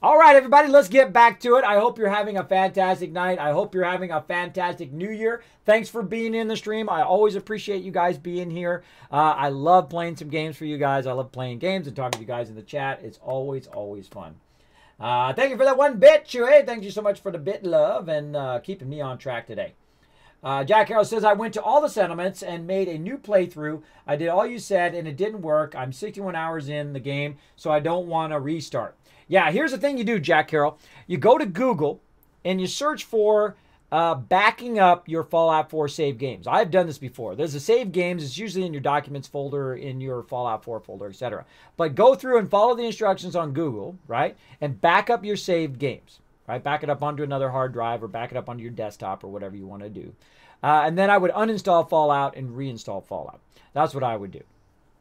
All right, everybody, let's get back to it. I hope you're having a fantastic night. I hope you're having a fantastic new year. Thanks for being in the stream. I always appreciate you guys being here. I love playing some games for you guys. I love playing games and talking to you guys in the chat. It's always, always fun. Thank you for that 1 bit, Chewy. Thank you so much for the bit love and keeping me on track today. Jack Harrell says, I went to all the settlements and made a new playthrough. I did all you said, and it didn't work. I'm 61 hours in the game, so I don't want to restart. Yeah, here's the thing you do, Jack Carroll. You go to Google and you search for backing up your Fallout 4 save games. I've done this before. There's a save games. It's usually in your documents folder, in your Fallout 4 folder, etc. But go through and follow the instructions on Google, right? And back up your saved games, right? Back it up onto another hard drive or back it up onto your desktop or whatever you want to do. And then I would uninstall Fallout and reinstall Fallout. That's what I would do.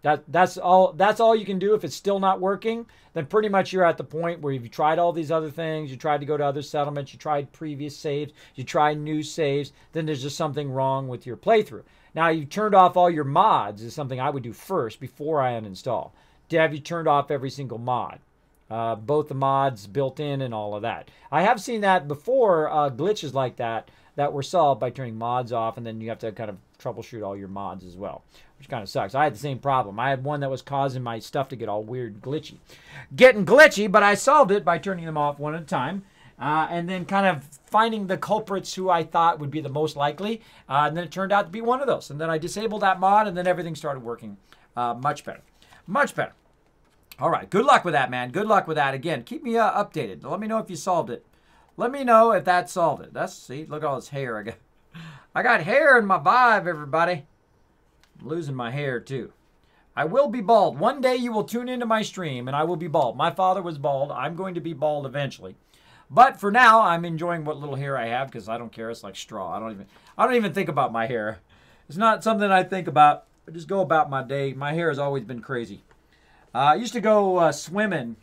That's all you can do. If it's still not working, then pretty much you're at the point where you've tried all these other things, you tried to go to other settlements, you tried previous saves, you tried new saves, then there's just something wrong with your playthrough. Now, you've turned off all your mods is something I would do first before I uninstall. Have you turned off every single mod? Both the mods built in and all of that. I have seen that before, glitches like that were solved by turning mods off, and then you have to kind of troubleshoot all your mods as well, which kind of sucks. I had the same problem. I had one that was causing my stuff to get all weird getting glitchy, but I solved it by turning them off one at a time, and then kind of finding the culprits who I thought would be the most likely, and then it turned out to be one of those. And then I disabled that mod, and then everything started working much better. Much better. All right, good luck with that, man. Good luck with that. Again, keep me updated. Let me know if you solved it. Let me know if that solved it. See, look at all this hair I got hair in my vibe, everybody. I'm losing my hair, too. I will be bald. One day you will tune into my stream, and I will be bald. My father was bald. I'm going to be bald eventually. But for now, I'm enjoying what little hair I have because I don't care. It's like straw. I don't even think about my hair. It's not something I think about. I just go about my day. My hair has always been crazy. I used to go swimming,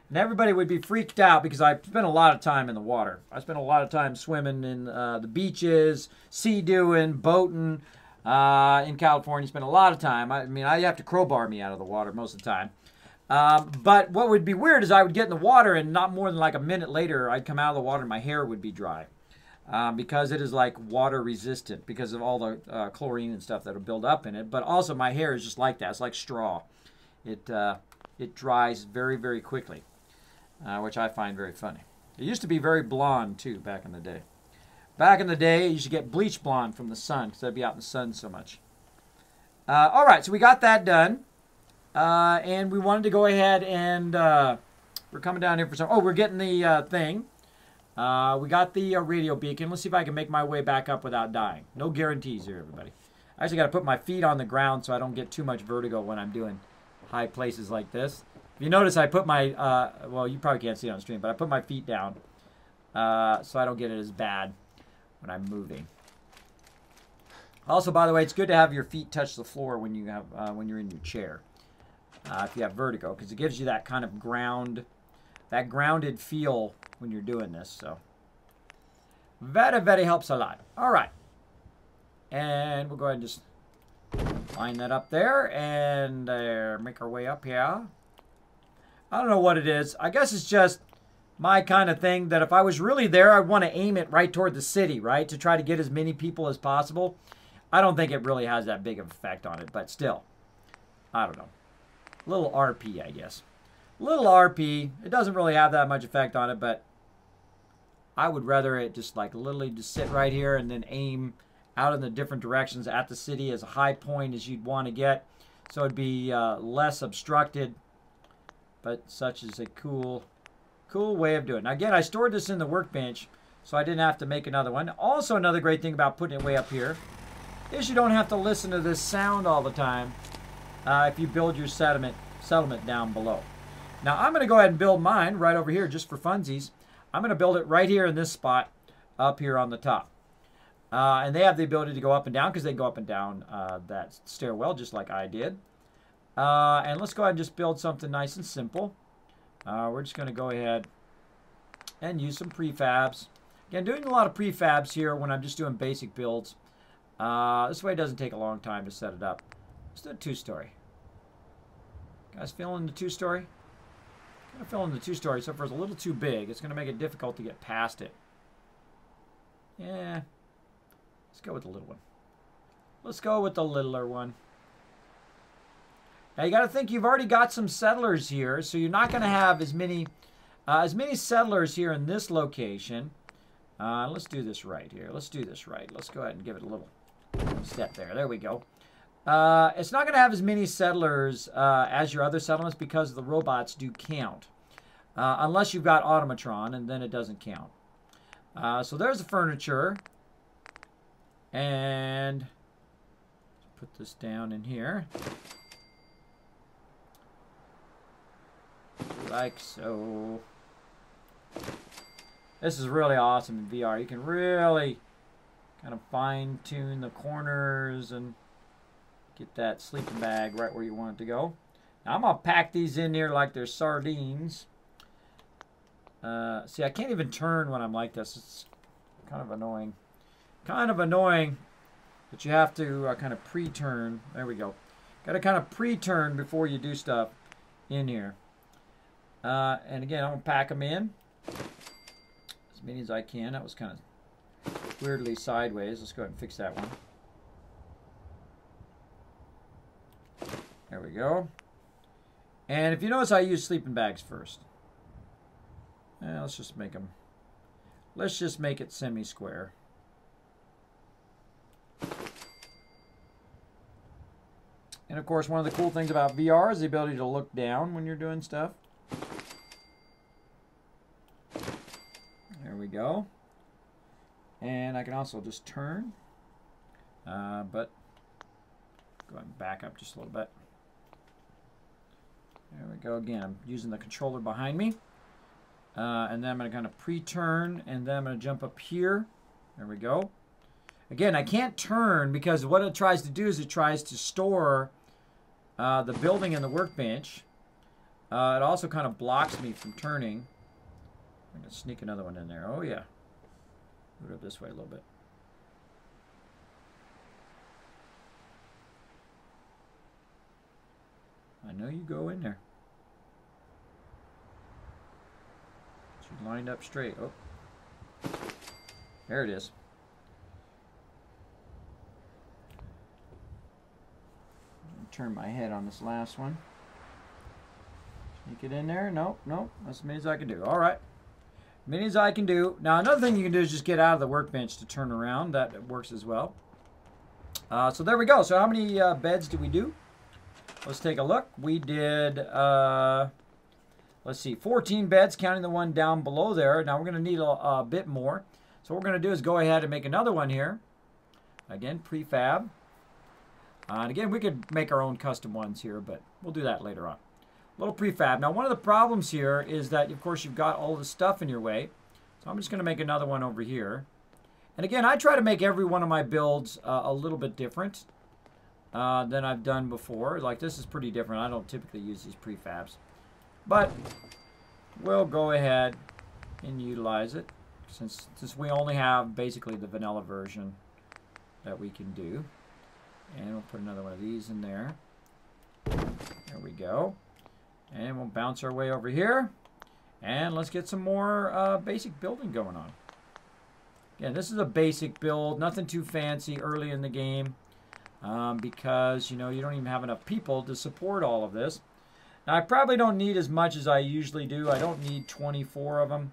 and everybody would be freaked out because I spent a lot of time in the water. I spent a lot of time swimming in the beaches, sea-doing, boating in California. Spent a lot of time. I mean, I have to crowbar me out of the water most of the time. But what would be weird is I would get in the water, and not more than like a minute later, I'd come out of the water and my hair would be dry. Because it is like water resistant because of all the chlorine and stuff that will build up in it. But also my hair is just like that. It's like straw. It dries very, very quickly, which I find very funny. It used to be very blonde, too, back in the day. Back in the day, you used to get bleach blonde from the sun because I'd be out in the sun so much. All right, so we got that done. And we wanted to go ahead and we're coming down here for some... Oh, we're getting the thing. We got the radio beacon. Let's see if I can make my way back up without dying. No guarantees here, everybody. I actually got to put my feet on the ground so I don't get too much vertigo when I'm doing high places like this. If you notice, I put my, well, you probably can't see it on stream, but I put my feet down so I don't get it as bad when I'm moving. Also, by the way, it's good to have your feet touch the floor when you have when you're in your chair. If you have vertigo, because it gives you that kind of that grounded feel when you're doing this. So, very, very helps a lot. All right. And we'll go ahead and just line that up there and make our way up here. I don't know what it is. I guess it's just my kind of thing that if I was really there, I'd want to aim it right toward the city, right? To try to get as many people as possible. I don't think it really has that big of an effect on it, but still. I don't know. A little RP, I guess. A little RP. It doesn't really have that much effect on it, but I would rather it just like literally just sit right here and then aim out in the different directions at the city as a high point as you'd want to get. So it'd be less obstructed. But such is a cool way of doing it. Now again, I stored this in the workbench, so I didn't have to make another one. Also, another great thing about putting it way up here is you don't have to listen to this sound all the time if you build your settlement down below. Now I'm going to go ahead and build mine right over here just for funsies. I'm going to build it right here in this spot up here on the top. And they have the ability to go up and down because they go up and down that stairwell just like I did. And let's go ahead and just build something nice and simple. We're just going to go ahead and use some prefabs. Again, doing a lot of prefabs here when I'm just doing basic builds. This way it doesn't take a long time to set it up. Let's do a 2-story. Guys feeling the 2-story? I'm going to fill in the 2-story, so if it's a little too big, it's going to make it difficult to get past it. Yeah. Let's go with the little one. Let's go with the littler one. Now you got to think you've already got some settlers here, so you're not going to have as many settlers here in this location. Let's do this right here. Let's do this right. Let's go ahead and give it a little step there. There we go. It's not going to have as many settlers as your other settlements because the robots do count. Unless you've got automatron, and then it doesn't count. So there's the furniture. And let's put this down in here. Like so. This is really awesome in VR. You can really kind of fine-tune the corners and get that sleeping bag right where you want it to go. Now I'm going to pack these in here like they're sardines. See, I can't even turn when I'm like this. It's kind of annoying. Kind of annoying, but you have to kind of pre-turn. There we go. Got to kind of pre-turn before you do stuff in here. And again, I'm going to pack them in as many as I can. That was kind of weirdly sideways. Let's go ahead and fix that one. There we go. And if you notice, I use sleeping bags first. Let's just make them. Let's just make it semi-square. And of course, one of the cool things about VR is the ability to look down when you're doing stuff. There we go. And I can also just turn. But go ahead and back up just a little bit. There we go again. I'm using the controller behind me. And then I'm going to kind of pre-turn, and then I'm going to jump up here. There we go. Again, I can't turn because what it tries to do is it tries to store the building and the workbench. It also kind of blocks me from turning. I'm going to sneak another one in there. Oh, yeah. Move it up this way a little bit. I know you go in there. She's lined up straight. Oh. There it is. Turn my head on this last one. Sneak it in there. Nope, nope. That's as many as I can do. All right. Many as I can do. Now, another thing you can do is just get out of the workbench to turn around. That works as well. So there we go. So how many beds did we do? Let's take a look. We did, let's see, 14 beds, counting the one down below there. Now, we're going to need a bit more. So what we're going to do is go ahead and make another one here. Again, prefab. And again, we could make our own custom ones here, but we'll do that later on. A little prefab. Now, one of the problems here is that, of course, you've got all the stuff in your way. So I'm just going to make another one over here. And again, I try to make every one of my builds a little bit different than I've done before. Like, this is pretty different. I don't typically use these prefabs. But we'll go ahead and utilize it since we only have basically the vanilla version that we can do. And we'll put another one of these in there. There we go. And we'll bounce our way over here. And let's get some more basic building going on. Again, this is a basic build. Nothing too fancy early in the game. Because, you know, you don't even have enough people to support all of this. Now, I probably don't need as much as I usually do. I don't need 24 of them.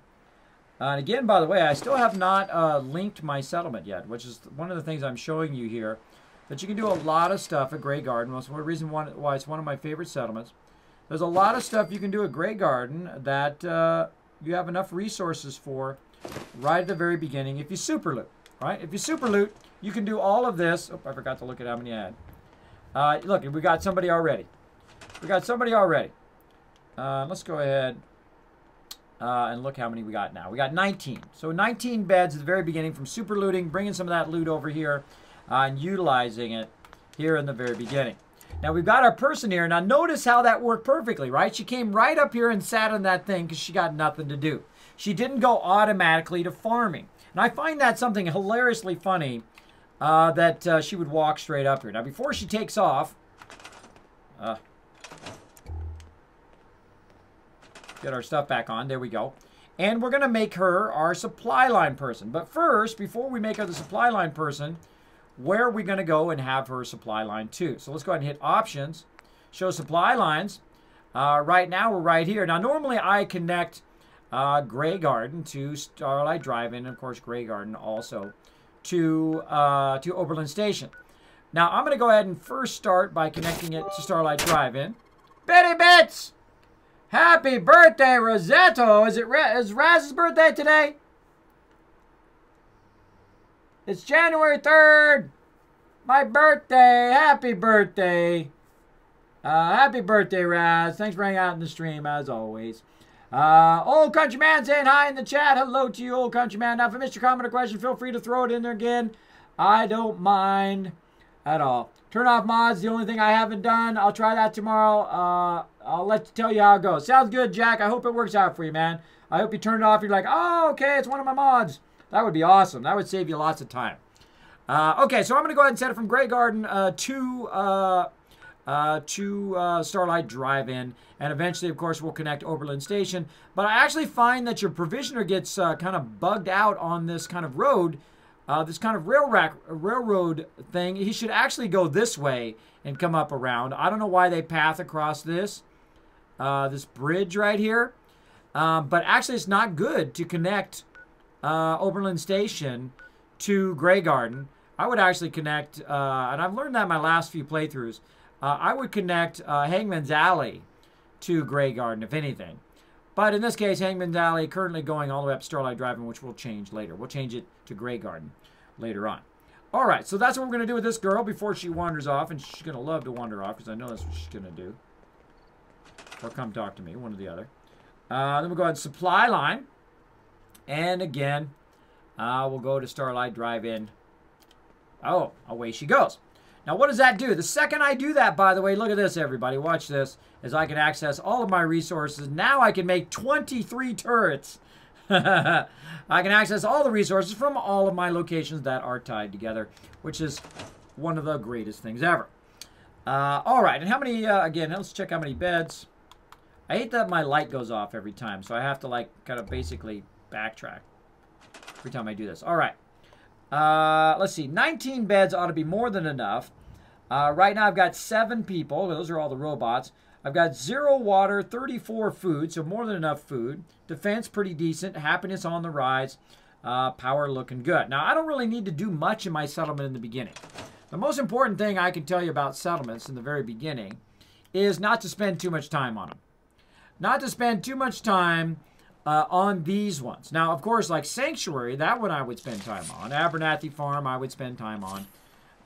And again, by the way, I still have not linked my settlement yet, which is one of the things I'm showing you here. But you can do a lot of stuff at Grey Garden. That's one reason why it's one of my favorite settlements. There's a lot of stuff you can do at Grey Garden that you have enough resources for right at the very beginning if you super loot, right? If you super loot, you can do all of this. Oh, I forgot to look at how many I had. Look, we got somebody already. We got somebody already. Let's go ahead and look how many we got now. We got 19. So 19 beds at the very beginning from super looting, bringing some of that loot over here. And utilizing it here in the very beginning. Now, we've got our person here. Now, notice how that worked perfectly, right? She came right up here and sat on that thing because she got nothing to do. She didn't go automatically to farming. And I find that something hilariously funny that she would walk straight up here. Now, before she takes off... Get our stuff back on. There we go. And we're going to make her our supply line person. But first, before we make her the supply line person, where are we going to go and have her supply line to? So let's go ahead and hit Options, Show Supply Lines. Right now, we're right here. Now, normally I connect Grey Garden to Starlight Drive-In, and of course, Grey Garden also to Oberlin Station. Now, I'm going to go ahead and first start by connecting it to Starlight Drive-In. Bitty Bits! Happy birthday, Rosetto! Is Raz's birthday today? It's January 3rd! My birthday! Happy birthday! Happy birthday, Raz. Thanks for hanging out in the stream, as always. Old Countryman saying hi in the chat. Hello to you, Old Countryman. Now, if I missed your comment or question, feel free to throw it in there again. I don't mind at all. Turn off mods, the only thing I haven't done. I'll try that tomorrow. I'll tell you how it goes. Sounds good, Jack. I hope it works out for you, man. I hope you turn it off. You're like, oh, okay, it's one of my mods. That would be awesome. That would save you lots of time. Okay, so I'm going to go ahead and set it from Grey Garden to Starlight Drive-In, and eventually, of course, we'll connect Oberlin Station. But I actually find that your provisioner gets kind of bugged out on this kind of road, this kind of railroad thing. He should actually go this way and come up around. I don't know why they path across this bridge right here, but actually, it's not good to connect Oberlin Station to Grey Garden. I would actually connect, and I've learned that in my last few playthroughs. I would connect Hangman's Alley to Grey Garden, if anything. But in this case, Hangman's Alley currently going all the way up Starlight Drive-In, which we'll change later. We'll change it to Grey Garden later on. All right, so that's what we're going to do with this girl before she wanders off. And she's going to love to wander off because I know that's what she's going to do. Or come talk to me, one or the other. Then we'll go ahead and supply line. And again, we'll go to Starlight Drive-In. Oh, away she goes. Now, what does that do? The second I do that, by the way, look at this, everybody. Watch this, as I can access all of my resources. Now I can make 23 turrets. I can access all the resources from all of my locations that are tied together, which is one of the greatest things ever. All right, and how many, again, let's check how many beds. I hate that my light goes off every time, so I have to, like, kind of basically backtrack every time I do this. All right. Let's see. 19 beds ought to be more than enough. Right now I've got 7 people. Those are all the robots. I've got 0 water, 34 food, so more than enough food. Defense pretty decent. Happiness on the rise. Power looking good. Now, I don't really need to do much in my settlement in the beginning. The most important thing I can tell you about settlements in the very beginning is not to spend too much time on them. Not to spend too much time on these ones. Now, of course, like Sanctuary, that one I would spend time on. Abernathy Farm, I would spend time on,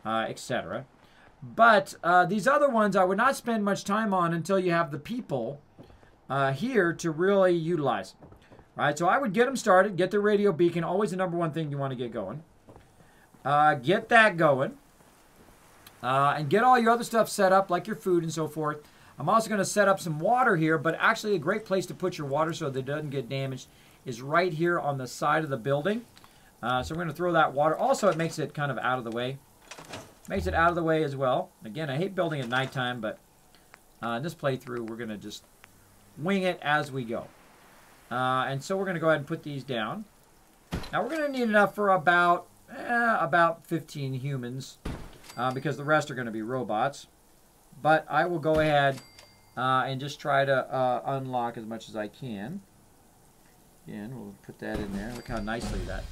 etc. But these other ones I would not spend much time on until you have the people here to really utilize them. Right? So I would get them started, get the radio beacon, always the #1 thing you want to get going. Get that going. And get all your other stuff set up, like your food and so forth. I'm also going to set up some water here, but actually a great place to put your water so that it doesn't get damaged is right here on the side of the building. So we're going to throw that water. Also, it makes it kind of out of the way. Makes it out of the way as well. Again, I hate building at nighttime, but in this playthrough, we're going to just wing it as we go. And so we're going to go ahead and put these down. Now, we're going to need enough for about 15 humans because the rest are going to be robots. But I will go ahead and just try to unlock as much as I can. Again, we'll put that in there. Look how nicely that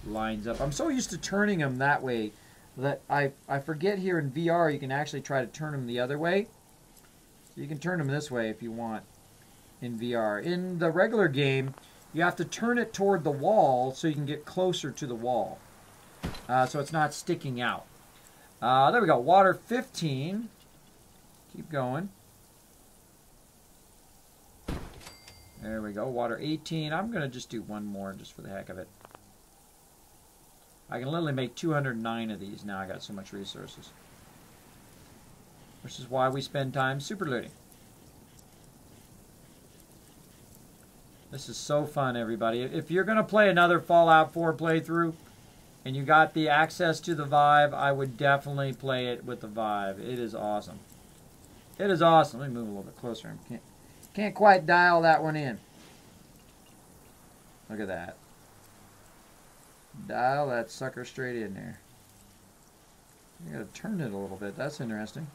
lines up. I'm so used to turning them that way that I forget here in VR you can actually try to turn them the other way. So you can turn them this way if you want in VR. In the regular game, you have to turn it toward the wall so you can get closer to the wall. So it's not sticking out. There we go. Water 15. Keep going. There we go. Water 18. I'm going to just do one more just for the heck of it. I can literally make 209 of these now. I got so much resources. Which is why we spend time super looting. This is so fun, everybody. If you're going to play another Fallout 4 playthrough and you got the access to the Vive, I would definitely play it with the Vive. It is awesome. It is awesome. Let me move a little bit closer. Can't quite dial that one in. Look at that. Dial that sucker straight in there. You gotta turn it a little bit. That's interesting.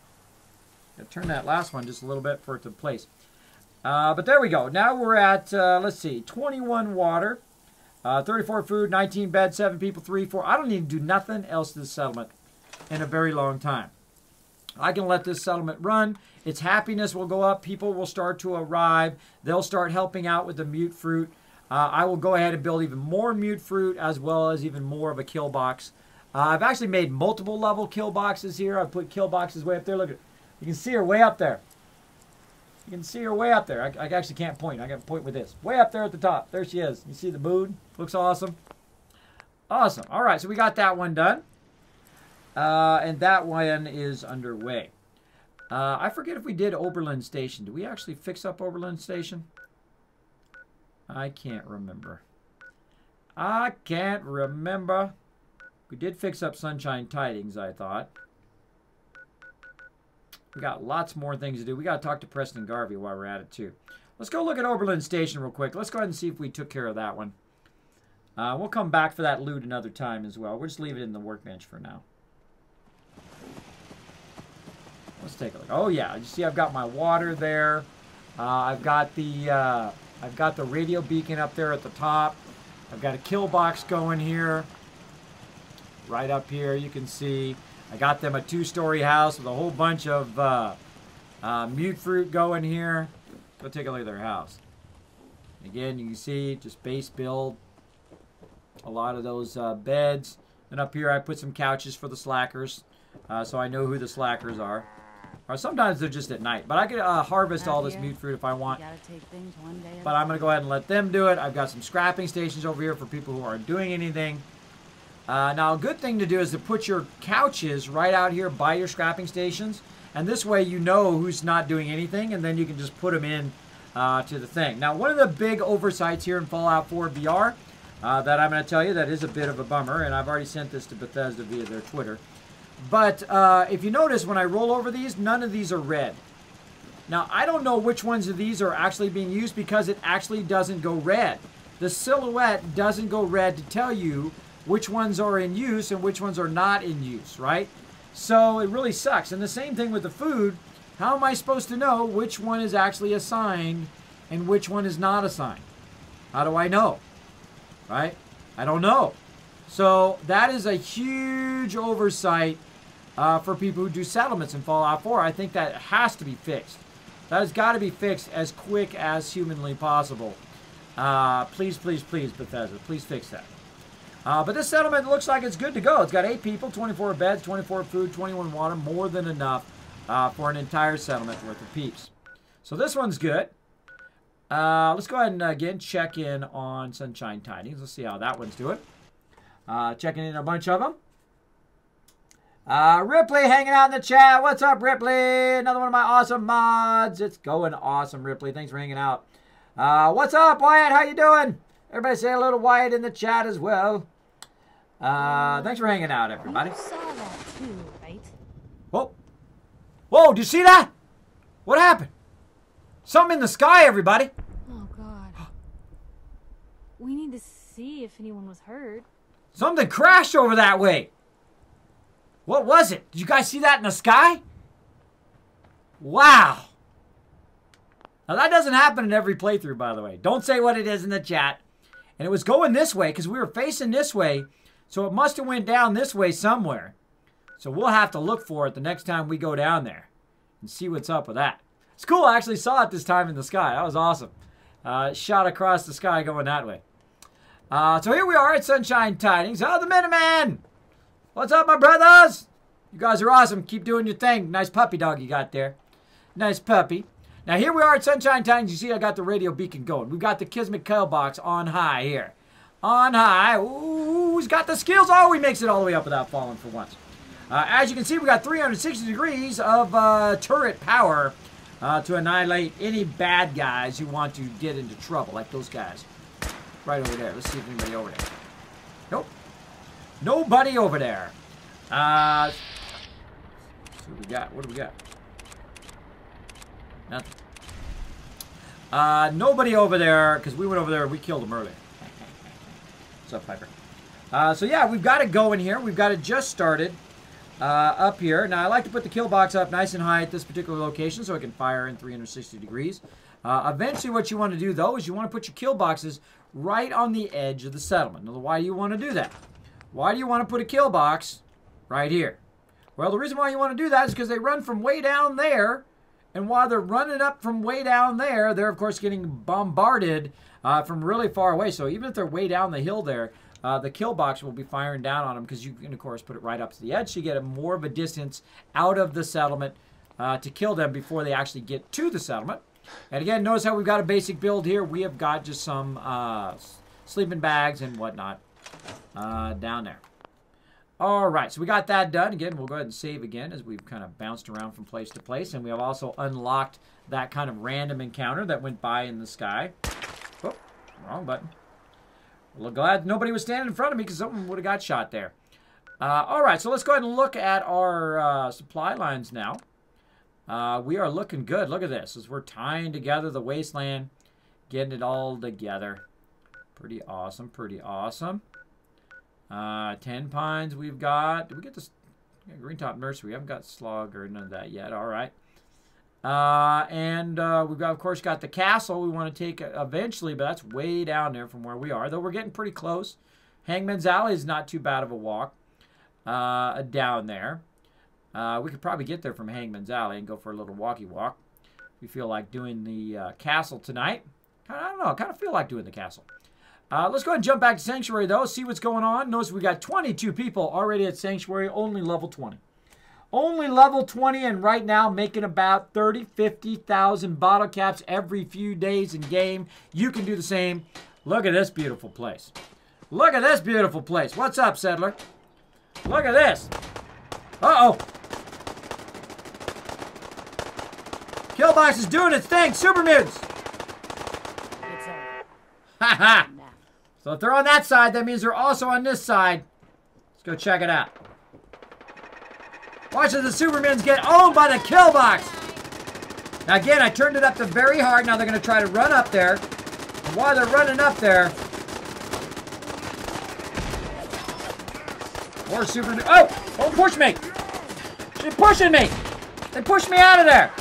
Gotta turn that last one just a little bit for it to place. But there we go. Now we're at, let's see, 21 water, 34 food, 19 beds, 7 people, 3, 4. I don't need to do nothing else to this settlement in a very long time. I can let this settlement run. Its happiness will go up. People will start to arrive. They'll start helping out with the mute fruit. I will go ahead and build even more mute fruit as well as even more of a kill box. I've actually made multiple level kill boxes here. I've put kill boxes way up there. Look at it. You can see her way up there. You can see her way up there. I actually can't point. I got to point with this. Way up there at the top. There she is. You see the moon? Looks awesome. Awesome. All right, so we got that one done. And that one is underway. I forget if we did Oberlin Station. Did we actually fix up Oberlin Station? I can't remember. I can't remember. We did fix up Sunshine Tidings, I thought. We got lots more things to do. We got to talk to Preston Garvey while we're at it, too. Let's go look at Oberlin Station real quick. Let's go ahead and see if we took care of that one. We'll come back for that loot another time as well. We'll just leave it in the workbench for now. Let's take a look. Oh, yeah. You see I've got my water there. I've got the radio beacon up there at the top. I've got a kill box going here. Right up here, you can see. I got them a 2-story house with a whole bunch of mute fruit going here. Go take a look at their house. Again, you can see just base build. A lot of those beds. And up here, I put some couches for the slackers. So I know who the slackers are. Or sometimes they're just at night. But I could harvest all this mute fruit if I want. But I'm going to go ahead and let them do it. I've got some scrapping stations over here for people who aren't doing anything. Now, a good thing to do is to put your couches right out here by your scrapping stations. And this way you know who's not doing anything. And then you can just put them in to the thing. Now, one of the big oversights here in Fallout 4 VR that I'm going to tell you that is a bit of a bummer. And I've already sent this to Bethesda via their Twitter. But if you notice, when I roll over these, none of these are red. Now, I don't know which ones of these are actually being used because it actually doesn't go red. The silhouette doesn't go red to tell you which ones are in use and which ones are not in use, right? So it really sucks. And the same thing with the food. How am I supposed to know which one is actually assigned and which one is not assigned? How do I know? Right? I don't know. So that is a huge oversight for people who do settlements in Fallout 4. I think that has to be fixed. That has got to be fixed as quick as humanly possible. Please, please, please, Bethesda, please fix that. But this settlement looks like it's good to go. It's got 8 people, 24 beds, 24 food, 21 water, more than enough for an entire settlement worth of peeps. So this one's good. Let's go ahead and again check in on Sunshine Tidings. Let's see how that one's doing. Checking in a bunch of them. Ripley hanging out in the chat. What's up, Ripley? Another one of my awesome mods. It's going awesome, Ripley. Thanks for hanging out. What's up, Wyatt? How you doing? Everybody say hello to Wyatt in the chat as well. Thanks for hanging out, everybody. You saw that too, right? Whoa. Whoa, did you see that? What happened? Something in the sky, everybody. Oh, God. We need to see if anyone was hurt. Something crashed over that way. What was it? Did you guys see that in the sky? Wow. Now, that doesn't happen in every playthrough, by the way. Don't say what it is in the chat. And it was going this way because we were facing this way. So it must have went down this way somewhere. So we'll have to look for it the next time we go down there and see what's up with that. It's cool. I actually saw it this time in the sky. That was awesome. Shot across the sky going that way. So here we are at Sunshine Tidings. Oh, the Minuteman! What's up, my brothers? You guys are awesome. Keep doing your thing. Nice puppy dog you got there. Nice puppy. Now, here we are at Sunshine Tidings. You see I got the radio beacon going. We've got the Kismet kill box on high here. On high. Ooh, he's got the skills. Oh, he makes it all the way up without falling for once. As you can see, we got 360 degrees of turret power to annihilate any bad guys who want to get into trouble, like those guys. Right over there. Let's see if anybody over there. Nope. Nobody over there. Let's see what we got. What do we got? Nothing. Nobody over there, because we went over there and we killed them earlier. What's up, Piper? So yeah, we've got it going here. We've got it just started up here. Now, I like to put the kill box up nice and high at this particular location so it can fire in 360 degrees. Eventually, what you want to do, though, is you want to put your kill boxes right on the edge of the settlement. Now, why do you want to do that? Why do you want to put a kill box right here? Well, the reason why you want to do that is because they run from way down there, and while they're running up from way down there, they're, of course, getting bombarded from really far away. So even if they're way down the hill there, the kill box will be firing down on them because you can, of course, put it right up to the edge so you get more of a distance out of the settlement to kill them before they actually get to the settlement. And again, notice how we've got a basic build here. We have got just some sleeping bags and whatnot down there. All right, so we got that done. Again, we'll go ahead and save again as we've kind of bounced around from place to place. And we have also unlocked that kind of random encounter that went by in the sky. Oh, wrong button. Well, glad nobody was standing in front of me because someone would have got shot there. All right, so let's go ahead and look at our supply lines now. We are looking good. Look at this. As we're tying together the wasteland, getting it all together. Pretty awesome, pretty awesome. 10 pines we've got. Did we get this? Yeah, Green Top Nursery. We haven't got slug or none of that yet. All right. We've got, of course, got the castle we want to take eventually, but that's way down there from where we are, though we're getting pretty close. Hangman's Alley is not too bad of a walk down there. We could probably get there from Hangman's Alley and go for a little walkie walk. We feel like doing the castle tonight. I don't know. I kind of feel like doing the castle. Let's go ahead and jump back to Sanctuary, though, see what's going on. Notice we got 22 people already at Sanctuary, only level 20. Only level 20, and right now making about 30, 50,000 bottle caps every few days in game. You can do the same. Look at this beautiful place. Look at this beautiful place. What's up, Settler? Look at this. Uh-oh. Killbox is doing its thing. Super mutants. Ha ha. So if they're on that side, that means they're also on this side. Let's go check it out. Watch as the Supermans get owned by the kill box. Now again, I turned it up to very hard. Now they're going to try to run up there. And while they're running up there, more super. Oh! Don't push me! She's pushing me! They pushed me out of there!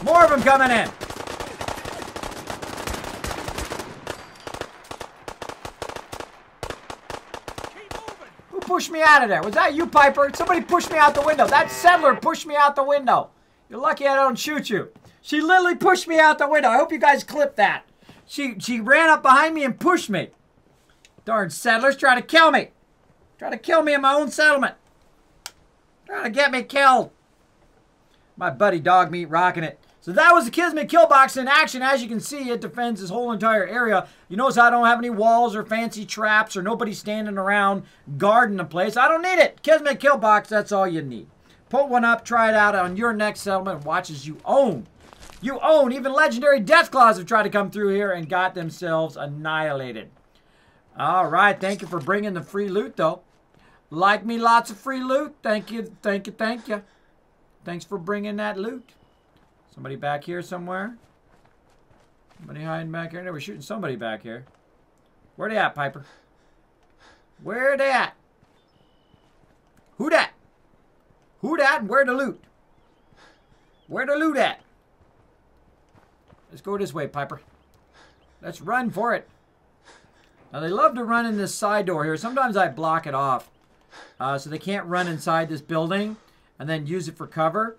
More of them coming in. Who pushed me out of there? Was that you, Piper? Somebody pushed me out the window. That settler pushed me out the window. You're lucky I don't shoot you. She literally pushed me out the window. I hope you guys clipped that. She ran up behind me and pushed me. Darn settlers trying to kill me. Trying to kill me in my own settlement. Trying to get me killed. My buddy Dog Meat rocking it. So that was the Kismet kill box in action. As you can see, it defends this whole entire area. You notice I don't have any walls or fancy traps or nobody standing around guarding the place. I don't need it. Kismet kill box, that's all you need. Put one up, try it out on your next settlement, and watch as you own. You own. Even legendary Deathclaws have tried to come through here and got themselves annihilated. All right, thank you for bringing the free loot, though. Like me lots of free loot. Thank you, thank you, thank you. Thanks for bringing that loot. Somebody back here somewhere? Somebody hiding back here? No, we're shooting somebody back here. Where they at, Piper? Where they at? Who dat? Who dat and where the loot? Where the loot at? Let's go this way, Piper. Let's run for it. Now, they love to run in this side door here. Sometimes I block it off so they can't run inside this building and then use it for cover.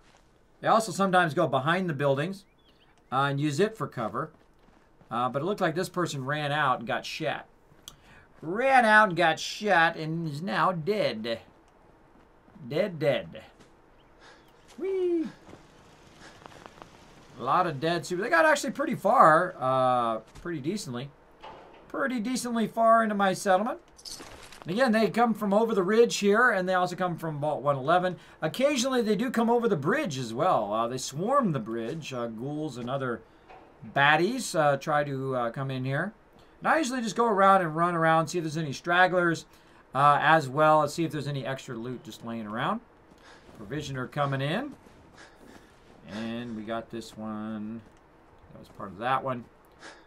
They also sometimes go behind the buildings and use it for cover. But it looked like this person ran out and got shot. Ran out and got shot and is now dead. Dead. Whee! A lot of dead super. They got actually pretty far, pretty decently far into my settlement. And again, they come from over the ridge here, and they also come from Vault 111. Occasionally, they do come over the bridge as well. They swarm the bridge. Ghouls and other baddies try to come in here. And I usually just go around and run around, see if there's any stragglers as well. Let's see if there's any extra loot just laying around. Provisioner coming in. And we got this one. That was part of that one.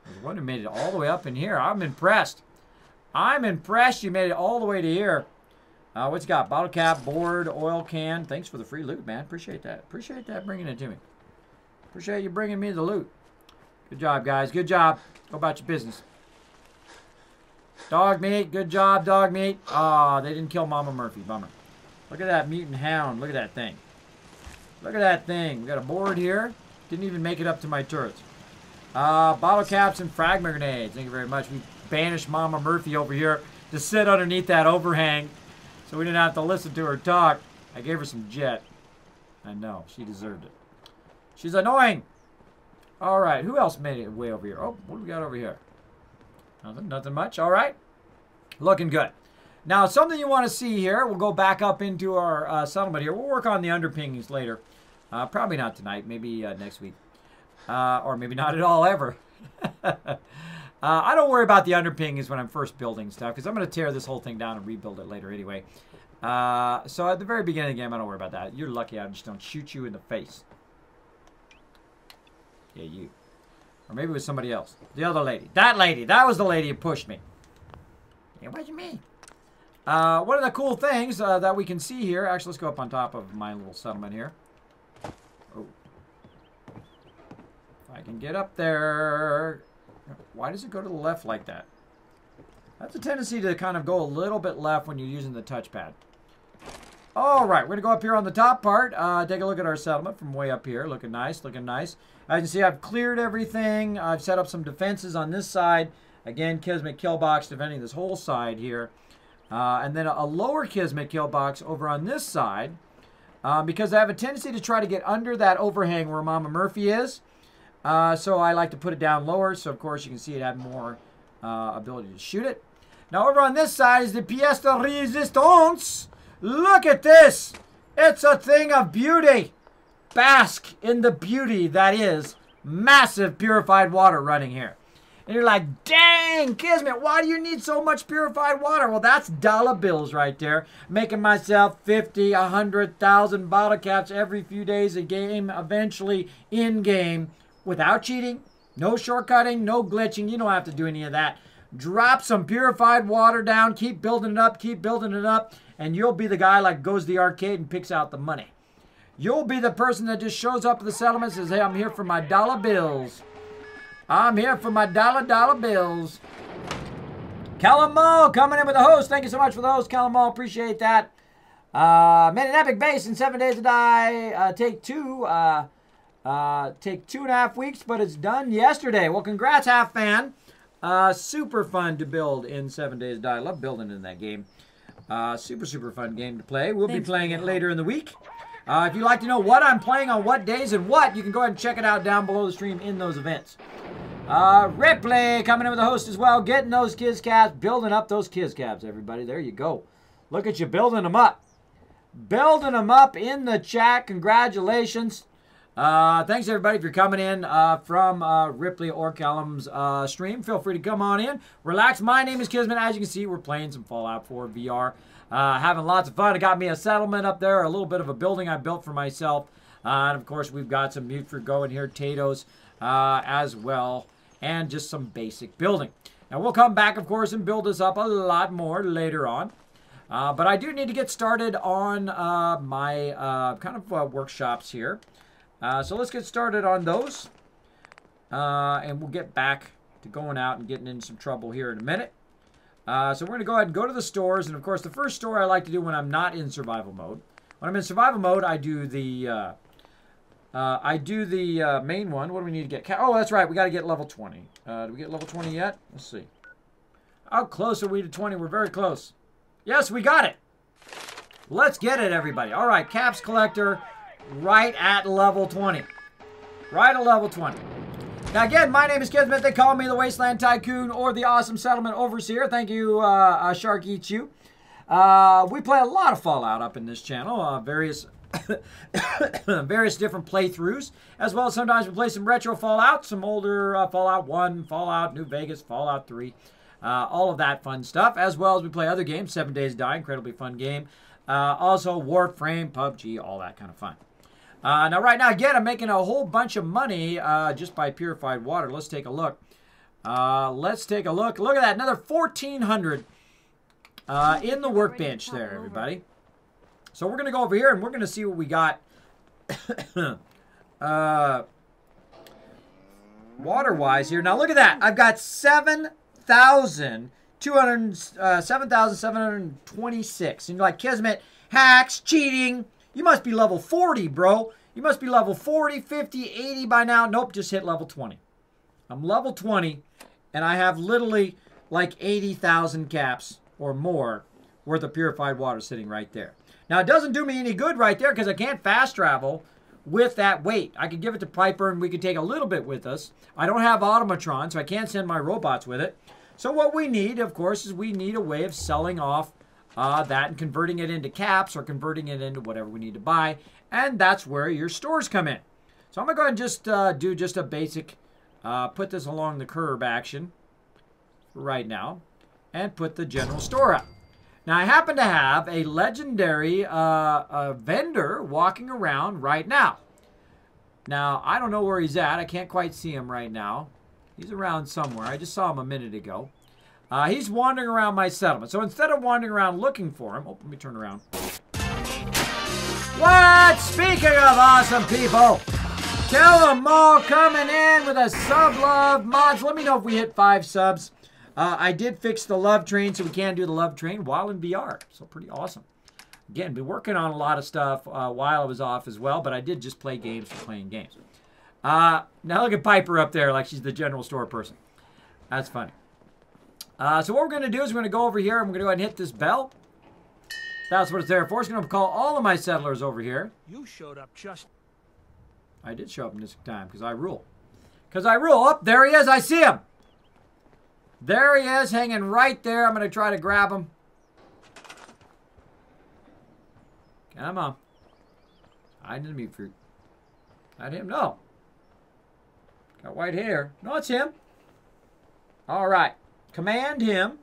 There's one who made it all the way up in here. I'm impressed. I'm impressed you made it all the way to here. What's got? Bottle cap, board, oil can. Thanks for the free loot, man. Appreciate that. Appreciate that bringing it to me. Appreciate you bringing me the loot. Good job, guys. Good job. Go about your business. Dog meat. Good job, dog meat. Ah, they didn't kill Mama Murphy. Bummer. Look at that mutant hound. Look at that thing. Look at that thing. We got a board here. Didn't even make it up to my turrets. Bottle caps and fragment grenades. Thank you very much. We banished Mama Murphy over here to sit underneath that overhang so we didn't have to listen to her talk. I gave her some jet. I know. She deserved it. She's annoying. All right. Who else made it way over here? Oh, what do we got over here? Nothing. Nothing much. All right. Looking good. Now, something you want to see here. We'll go back up into our settlement here. We'll work on the underpinnings later. Probably not tonight. Maybe next week. Or maybe not at all ever. I don't worry about the underpinnings when I'm first building stuff because I'm going to tear this whole thing down and rebuild it later anyway. So at the very beginning of the game, I don't worry about that. You're lucky I just don't shoot you in the face. Yeah, you. Or maybe it was somebody else. The other lady. That lady. That was the lady who pushed me. It wasn't me. One of the cool things that we can see here. Actually, let's go up on top of my little settlement here. Oh. If I can get up there. Why does it go to the left like that? That's a tendency to kind of go a little bit left when you're using the touchpad. All right, we're going to go up here on the top part. Take a look at our settlement from way up here. Looking nice, looking nice. As you can see, I've cleared everything. I've set up some defenses on this side. Again, Kismet kill box defending this whole side here. And then a lower Kismet kill box over on this side. Because I have a tendency to try to get under that overhang where Mama Murphy is. So I like to put it down lower. So, of course, you can see it had more ability to shoot it. Now, over on this side is the pièce de résistance. Look at this. It's a thing of beauty. Bask in the beauty that is massive purified water running here. And you're like, dang, Kismet, why do you need so much purified water? Well, that's dollar bills right there. Making myself 50, 100,000 bottle caps every few days a game, eventually in-game, without cheating, no shortcutting, no glitching. You don't have to do any of that. Drop some purified water down, keep building it up, and you'll be the guy like goes to the arcade and picks out the money. You'll be the person that just shows up at the settlement and says, hey, I'm here for my dollar bills. I'm here for my dollar bills. Callum Mall coming in with the host. Thank you so much for the host, Callum Mall. Appreciate that. Made an epic base in 7 days to die. Take 2.5 weeks, but it's done yesterday. Well, congrats, Half Fan. Super fun to build in 7 days to die. I love building in that game. Super fun game to play. We'll be playing it later in the week. If you'd like to know what I'm playing on what days and what, you can go ahead and check it out down below the stream in those events. Ripley coming in with the host as well. Getting those Kiz Cabs. Building up those Kiz Cabs, everybody. There you go. Look at you building them up. Building them up in the chat. Congratulations. Thanks, everybody, if you're coming in from Ripley or Callum's stream. Feel free to come on in. Relax. My name is Kismet. As you can see, we're playing some Fallout 4 VR. Having lots of fun. I got me a settlement up there, a little bit of a building I built for myself. And, of course, we've got some mute fruit going here, potatoes as well, and just some basic building. Now, we'll come back, of course, and build this up a lot more later on. But I do need to get started on my kind of workshops here. So let's get started on those. And we'll get back to going out and getting in some trouble here in a minute. So we're going to go ahead and go to the stores. And, of course, the first store I like to do when I'm not in survival mode. When I'm in survival mode, I do the main one. What do we need to get? Oh, that's right. We got to get level 20. Do we get level 20 yet? Let's see. How close are we to 20? We're very close. Yes, we got it. Let's get it, everybody. All right, Caps Collector right at level 20. Right at level 20. Now, again, my name is Kismet. They call me the Wasteland Tycoon or the Awesome Settlement Overseer. Thank you, Shark Eats You. We play a lot of Fallout up in this channel. Various different playthroughs. As well as sometimes we play some retro Fallout. Some older Fallout 1, Fallout New Vegas, Fallout 3. All of that fun stuff. As well as we play other games. 7 Days to Die, incredibly fun game. Also Warframe, PUBG, all that kind of fun. Now, right now, again, I'm making a whole bunch of money just by purified water. Let's take a look. Let's take a look. Look at that. Another 1,400 in the workbench there, everybody. So we're going to go over here and we're going to see what we got water-wise here. Now, look at that. I've got 7,726. And you're like, Kismet, hacks, cheating. You must be level 40, bro. You must be level 40, 50, 80 by now. Nope, just hit level 20. I'm level 20, and I have literally like 80,000 caps or more worth of purified water sitting right there. Now, it doesn't do me any good right there because I can't fast travel with that weight. I could give it to Piper, and we could take a little bit with us. I don't have Automatron, so I can't send my robots with it. So what we need, of course, is we need a way of selling off that and converting it into caps or converting it into whatever we need to buy. And that's where your stores come in. So I'm going to go ahead and just do just a basic, put this along the curb action right now and put the general store up. Now, I happen to have a legendary vendor walking around right now. Now, I don't know where he's at. I can't quite see him right now. He's around somewhere. I just saw him a minute ago. He's wandering around my settlement. So instead of wandering around looking for him, oh, let me turn around. What? Speaking of awesome people, tell them all coming in with a sub love mods. Let me know if we hit 5 subs. I did fix the love train, so we can do the love train while in VR. So pretty awesome. Again, been working on a lot of stuff while I was off as well, but I did just play games for playing games. Now look at Piper up there like she's the general store person. That's funny. So what we're going to do is we're going to go over here and we're going to go ahead and hit this bell. That's what it's there for. It's going to call all of my settlers over here. You showed up just... I did show up in this time because I rule. Because I rule. Oh, there he is. I see him. There he is hanging right there. I'm going to try to grab him. Come on. I didn't mean fruit. Not him. No. Got white hair. No, it's him. All right. Command him.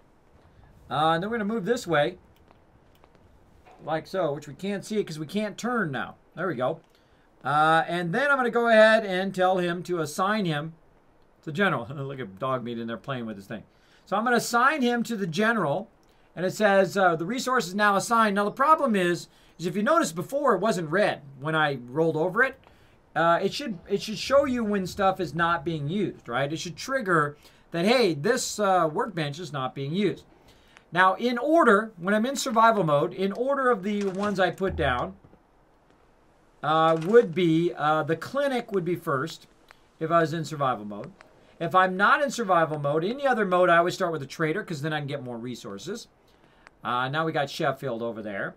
And then we're going to move this way. Like so, which we can't see it because we can't turn now. There we go. And then I'm going to go ahead and tell him to assign him to general. Look at dog meat in there playing with this thing. So I'm going to assign him to the general. And it says the resource is now assigned. Now the problem is if you notice before it wasn't red when I rolled over it. It should show you when stuff is not being used, right? It should trigger that, hey, this workbench is not being used. Now, in order, when I'm in survival mode, in order of the ones I put down, would be, the clinic would be first if I was in survival mode. If I'm not in survival mode, any other mode, I always start with the trader because then I can get more resources. Now we got Sheffield over there.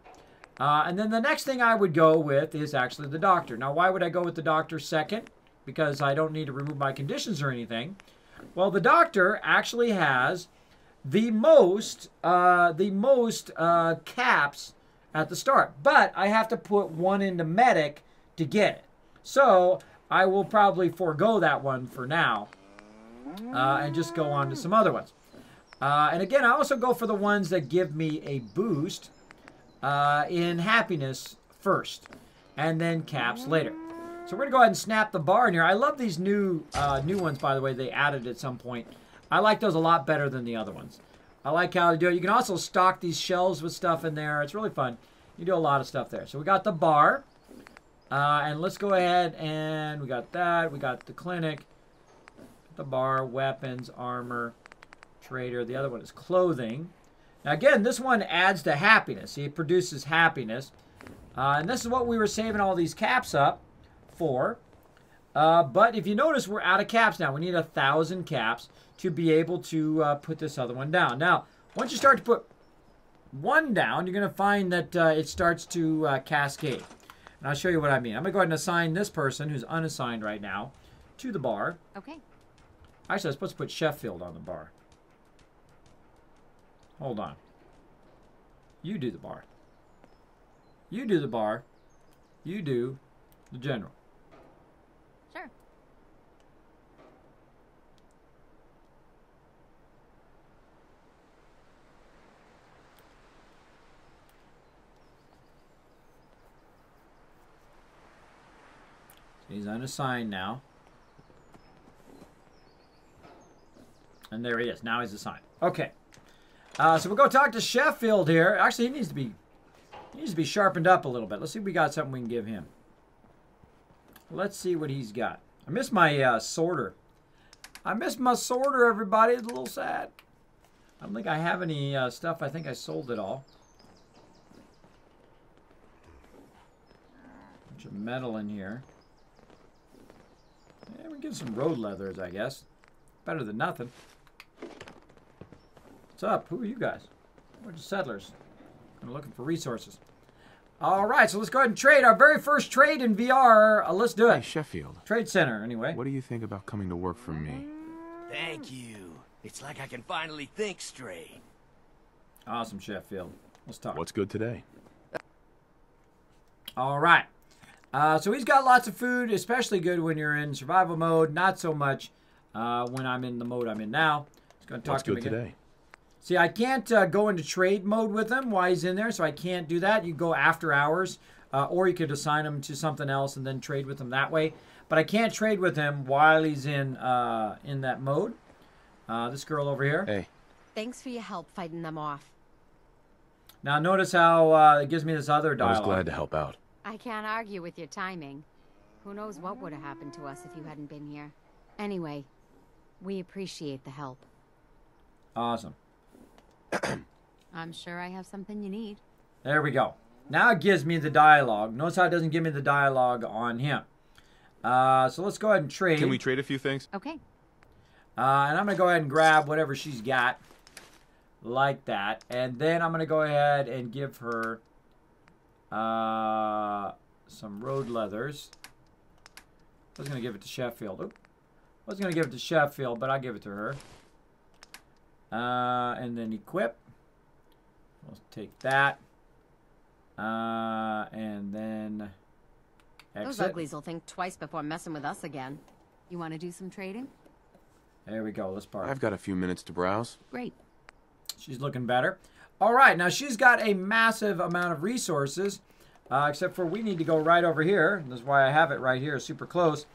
And then the next thing I would go with is actually the doctor. Now, why would I go with the doctor second? Because I don't need to remove my conditions or anything. Well, the doctor actually has the most caps at the start. But I have to put one into medic to get it. So I will probably forego that one for now and just go on to some other ones. And again, I also go for the ones that give me a boost in happiness first, and then caps later. So we're gonna go ahead and snap the bar in here. I love these new ones, by the way. They added at some point. I like those a lot better than the other ones. I like how they do it. You can also stock these shelves with stuff in there. It's really fun. You do a lot of stuff there. So we got the bar, and let's go ahead and we got that. We got the clinic, the bar, weapons, armor, trader. The other one is clothing. Now, again, this one adds to happiness. See, it produces happiness. And this is what we were saving all these caps up for. But if you notice, we're out of caps now. We need 1,000 caps to be able to put this other one down. Now, once you start to put one down, you're going to find that it starts to cascade. And I'll show you what I mean. I'm going to go ahead and assign this person, who's unassigned right now, to the bar. Okay. Actually, I was supposed to put Sheffield on the bar. Hold on. You do the bar. You do the bar. You do the general. Sure. He's unassigned now. And there he is. Now he's assigned. Okay. So we'll go talk to Sheffield here. Actually, he needs to be sharpened up a little bit. Let's see if we got something we can give him. Let's see what he's got. I miss my sorter. I miss my sorter, everybody. It's a little sad. I don't think I have any stuff. I think I sold it all. Bunch of metal in here. Yeah, we get some road leathers, I guess. Better than nothing. What's up? Who are you guys? We're just settlers. I'm looking for resources. All right, so let's go ahead and trade. Our very first trade in VR. Let's do it. Hey, Sheffield. Trade center, anyway. What do you think about coming to work for me? Thank you. It's like I can finally think straight. Awesome, Sheffield. Let's talk. What's good today? All right. So he's got lots of food, especially good when you're in survival mode. Not so much when I'm in the mode I'm in now. Let's go and talk What's to him good again. today? See, I can't go into trade mode with him while he's in there, so I can't do that. You go after hours, or you could assign him to something else and then trade with him that way. But I can't trade with him while he's in that mode. This girl over here. Hey. Thanks for your help fighting them off. Now notice how it gives me this other I dialogue. was glad to help out. I can't argue with your timing. Who knows what would have happened to us if you hadn't been here. Anyway, we appreciate the help. Awesome. I'm sure I have something you need. There we go. Now it gives me the dialogue. Notice how it doesn't give me the dialogue on him. So let's go ahead and trade. Can we trade a few things? Okay. And I'm going to go ahead and grab whatever she's got. Like that. And then I'm going to go ahead and give her some road leathers. I was going to give it to Sheffield. Oop. I was going to give it to Sheffield, but I'll give it to her. And then equip. Let's take that. And then exit. Those uglies will think twice before messing with us again. You want to do some trading? There we go. Let's park. I've got a few minutes to browse. Great. She's looking better. All right. Now, she's got a massive amount of resources, except for we need to go right over here. This is why I have it right here, super close,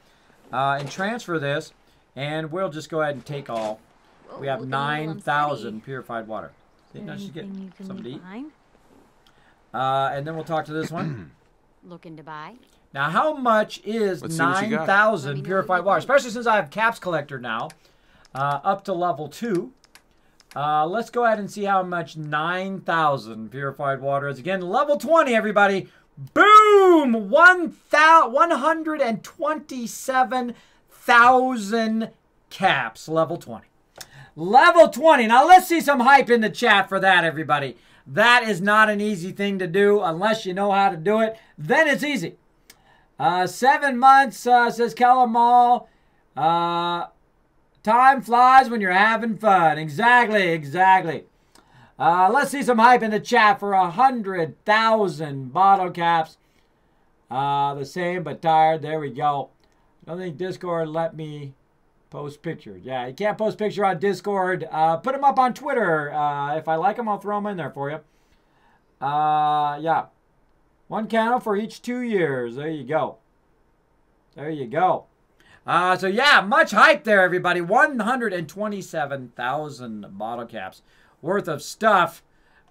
and transfer this. And we'll just go ahead and take all. Whoa, We have looking a little 9,000 unsteady. purified water. See, now she's Anything you getting can something to leave eat. behind? And then we'll talk to this one. Looking to buy? Now, how much is Let's see what you got. 9,000 Let me know purified what you water? think. Especially since I have Caps Collector now, up to level 2. Let's go ahead and see how much 9,000 purified water is. Again, level 20, everybody. Boom! 127,000 caps, level 20. Level 20. Now, let's see some hype in the chat for that, everybody. That is not an easy thing to do unless you know how to do it. Then it's easy. 7 months, says Calamal. Time flies when you're having fun. Exactly. Let's see some hype in the chat for 100,000 bottle caps. The same but tired. There we go. I don't think Discord let me post pictures. Yeah, you can't post picture on Discord. Put them up on Twitter. If I like them, I'll throw them in there for you. Yeah. 1 candle for each 2 years. There you go. So yeah, much hype there, everybody. 127,000 bottle caps worth of stuff.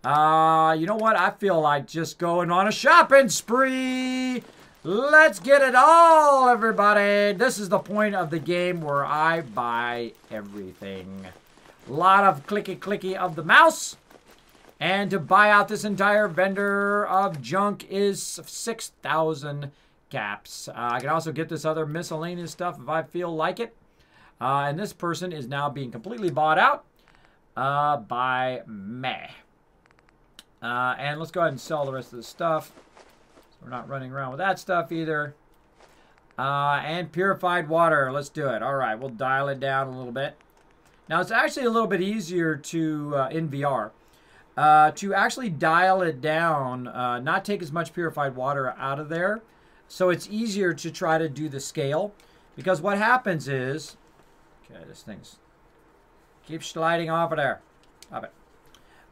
You know what? I feel like just going on a shopping spree. Let's get it all, everybody. This is the point of the game where I buy everything. A lot of clicky of the mouse. And to buy out this entire vendor of junk is 6,000 caps. I can also get this other miscellaneous stuff if I feel like it. And this person is now being completely bought out by me. And let's go ahead and sell the rest of the stuff. So we're not running around with that stuff either. And purified water. Let's do it. All right, we'll dial it down a little bit. Now, it's actually a little bit easier to, in VR, to actually dial it down, not take as much purified water out of there. So it's easier to try to do the scale. Because what happens is, okay, this thing's keeps sliding off of there. Stop it.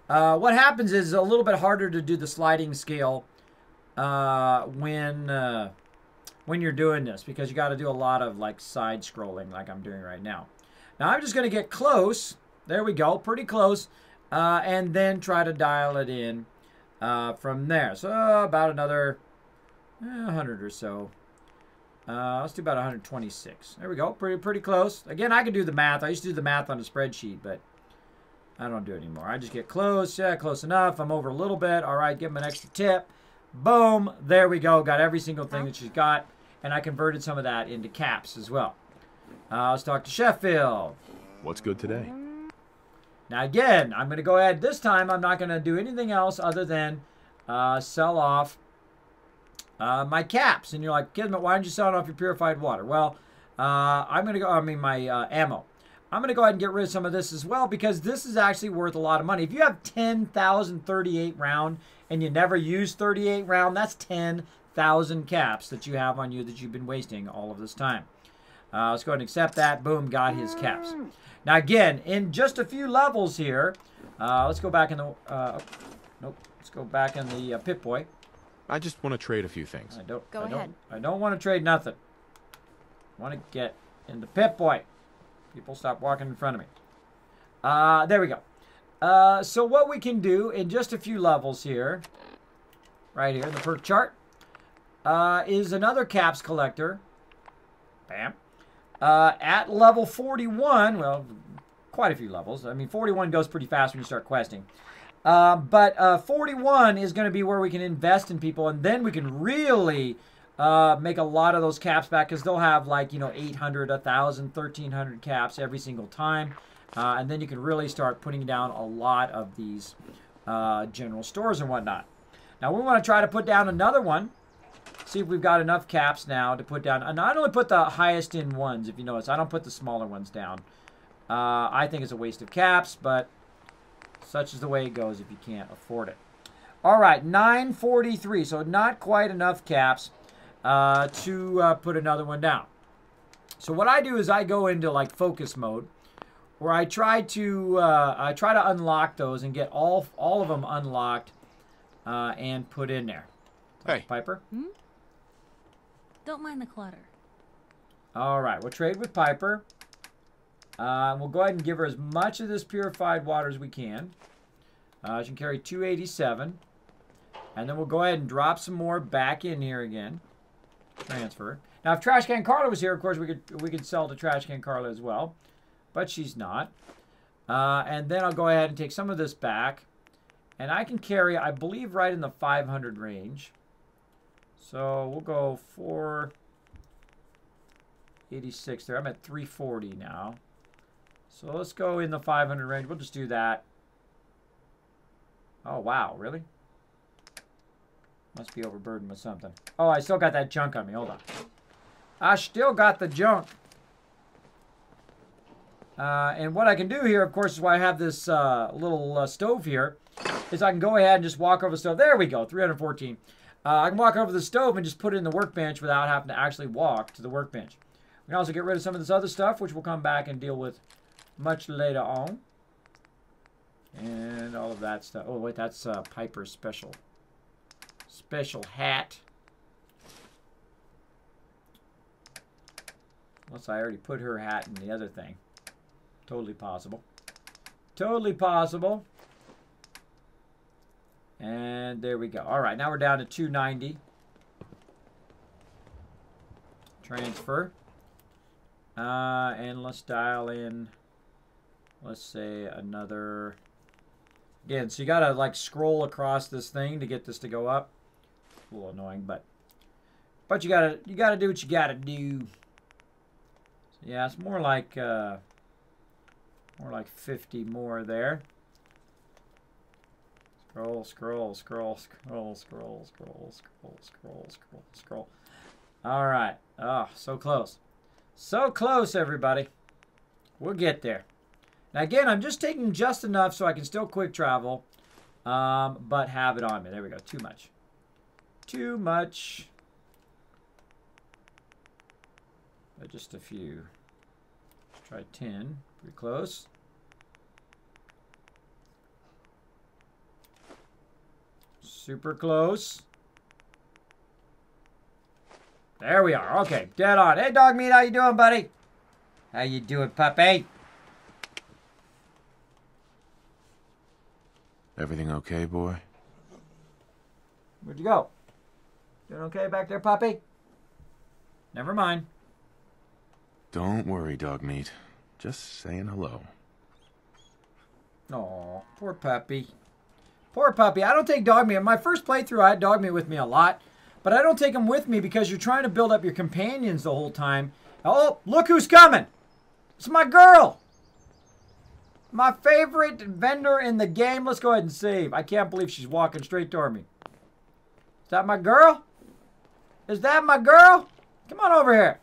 What happens is a little bit harder to do the sliding scale when when you're doing this, because you got to do a lot of like side scrolling like I'm doing right now. Now I'm just going to get close. There we go, pretty close, and then try to dial it in from there. So about another 100 or so. Let's do about 126. There we go, pretty close. Again, I can do the math. I used to do the math on a spreadsheet, but I don't do it anymore. I just get close. Yeah, close enough. I'm over a little bit. All right, give him an extra tip. Boom. There we go. Got every single thing that she's got. And I converted some of that into caps as well. Let's talk to Sheffield. What's good today? Now, again, I'm going to go ahead. This time, I'm not going to do anything else other than sell off my caps. And you're like, Kismet, why aren't you selling off your purified water? Well, I'm going to go, my ammo. I'm going to go ahead and get rid of some of this as well, because this is actually worth a lot of money. If you have 10,000 38 round and you never use 38 round, that's 10,000 caps that you have on you that you've been wasting all of this time. Let's go ahead and accept that. Boom, got his caps. Now again, in just a few levels here, let's go back in the, nope, let's go back in the Pip-Boy. I just want to trade a few things. I don't want to trade nothing. I want to get in the Pip-Boy. People stop walking in front of me. There we go. So what we can do in just a few levels here, right here in the perk chart, is another caps collector. Bam. At level 41, well, quite a few levels. I mean, 41 goes pretty fast when you start questing. But 41 is going to be where we can invest in people, and then we can really make a lot of those caps back, because they'll have like, 800, 1,000, 1,300 caps every single time. And then you can really start putting down a lot of these general stores and whatnot. Now we want to try to put down another one. See if we've got enough caps now to put down. And I only put the highest in ones, if you notice. I don't put the smaller ones down. I think it's a waste of caps, but such is the way it goes if you can't afford it. All right, 943. So not quite enough caps to put another one down. So what I do is I go into like focus mode, where I try to unlock those and get all of them unlocked and put in there. Hey, Piper. Don't mind the clutter. All right, we'll trade with Piper. We'll go ahead and give her as much of this purified water as we can. She can carry 287. And then we'll go ahead and drop some more back in here again. Transfer. Now, if Trash Can Carla was here, of course, we could sell to Trash Can Carla as well. But she's not. And then I'll go ahead and take some of this back. And I can carry, I believe, right in the 500 range. So we'll go 486 there. I'm at 340 now. So let's go in the 500 range. We'll just do that. Oh, wow. Really? Must be overburdened with something. Oh, I still got that junk on me. Hold on. I still got the junk. And what I can do here, of course, is why I have this little stove here, is I can go ahead and just walk over the stove. There we go, 314. I can walk over the stove and just put it in the workbench without having to actually walk to the workbench. We can also get rid of some of this other stuff, which we'll come back and deal with much later on. And all of that stuff. Oh, wait, that's Piper's special hat. Unless I already put her hat in the other thing. Totally possible. Totally possible. And there we go. All right, now we're down to 290. Transfer. And let's dial in, let's say, another. Again, so you got to like scroll across this thing to get this to go up. A little annoying, but you got to do what you got to do. So yeah, it's more like 50 more there. Scroll, scroll, scroll, scroll, scroll, scroll, scroll, scroll, scroll, scroll. All right. Oh, so close. So close, everybody. We'll get there. Now, again, I'm just taking just enough so I can still quick travel, but have it on me. There we go. Too much. Too much. But just a few. Let's try 10. Pretty close. Super close. There we are. Okay, dead on. Hey, dog meat, how you doing, buddy? How you doing, puppy? Everything okay, boy? Where'd you go? Doing okay back there, puppy? Never mind. Don't worry, dog meat. Just saying hello. Oh, poor puppy. Poor puppy. I don't take dog meat. In my first playthrough, I had dog meat with me a lot. But I don't take them with me because you're trying to build up your companions the whole time. Oh, look who's coming. It's my girl. My favorite vendor in the game. Let's go ahead and save. I can't believe she's walking straight toward me. Is that my girl? Is that my girl? Come on over here.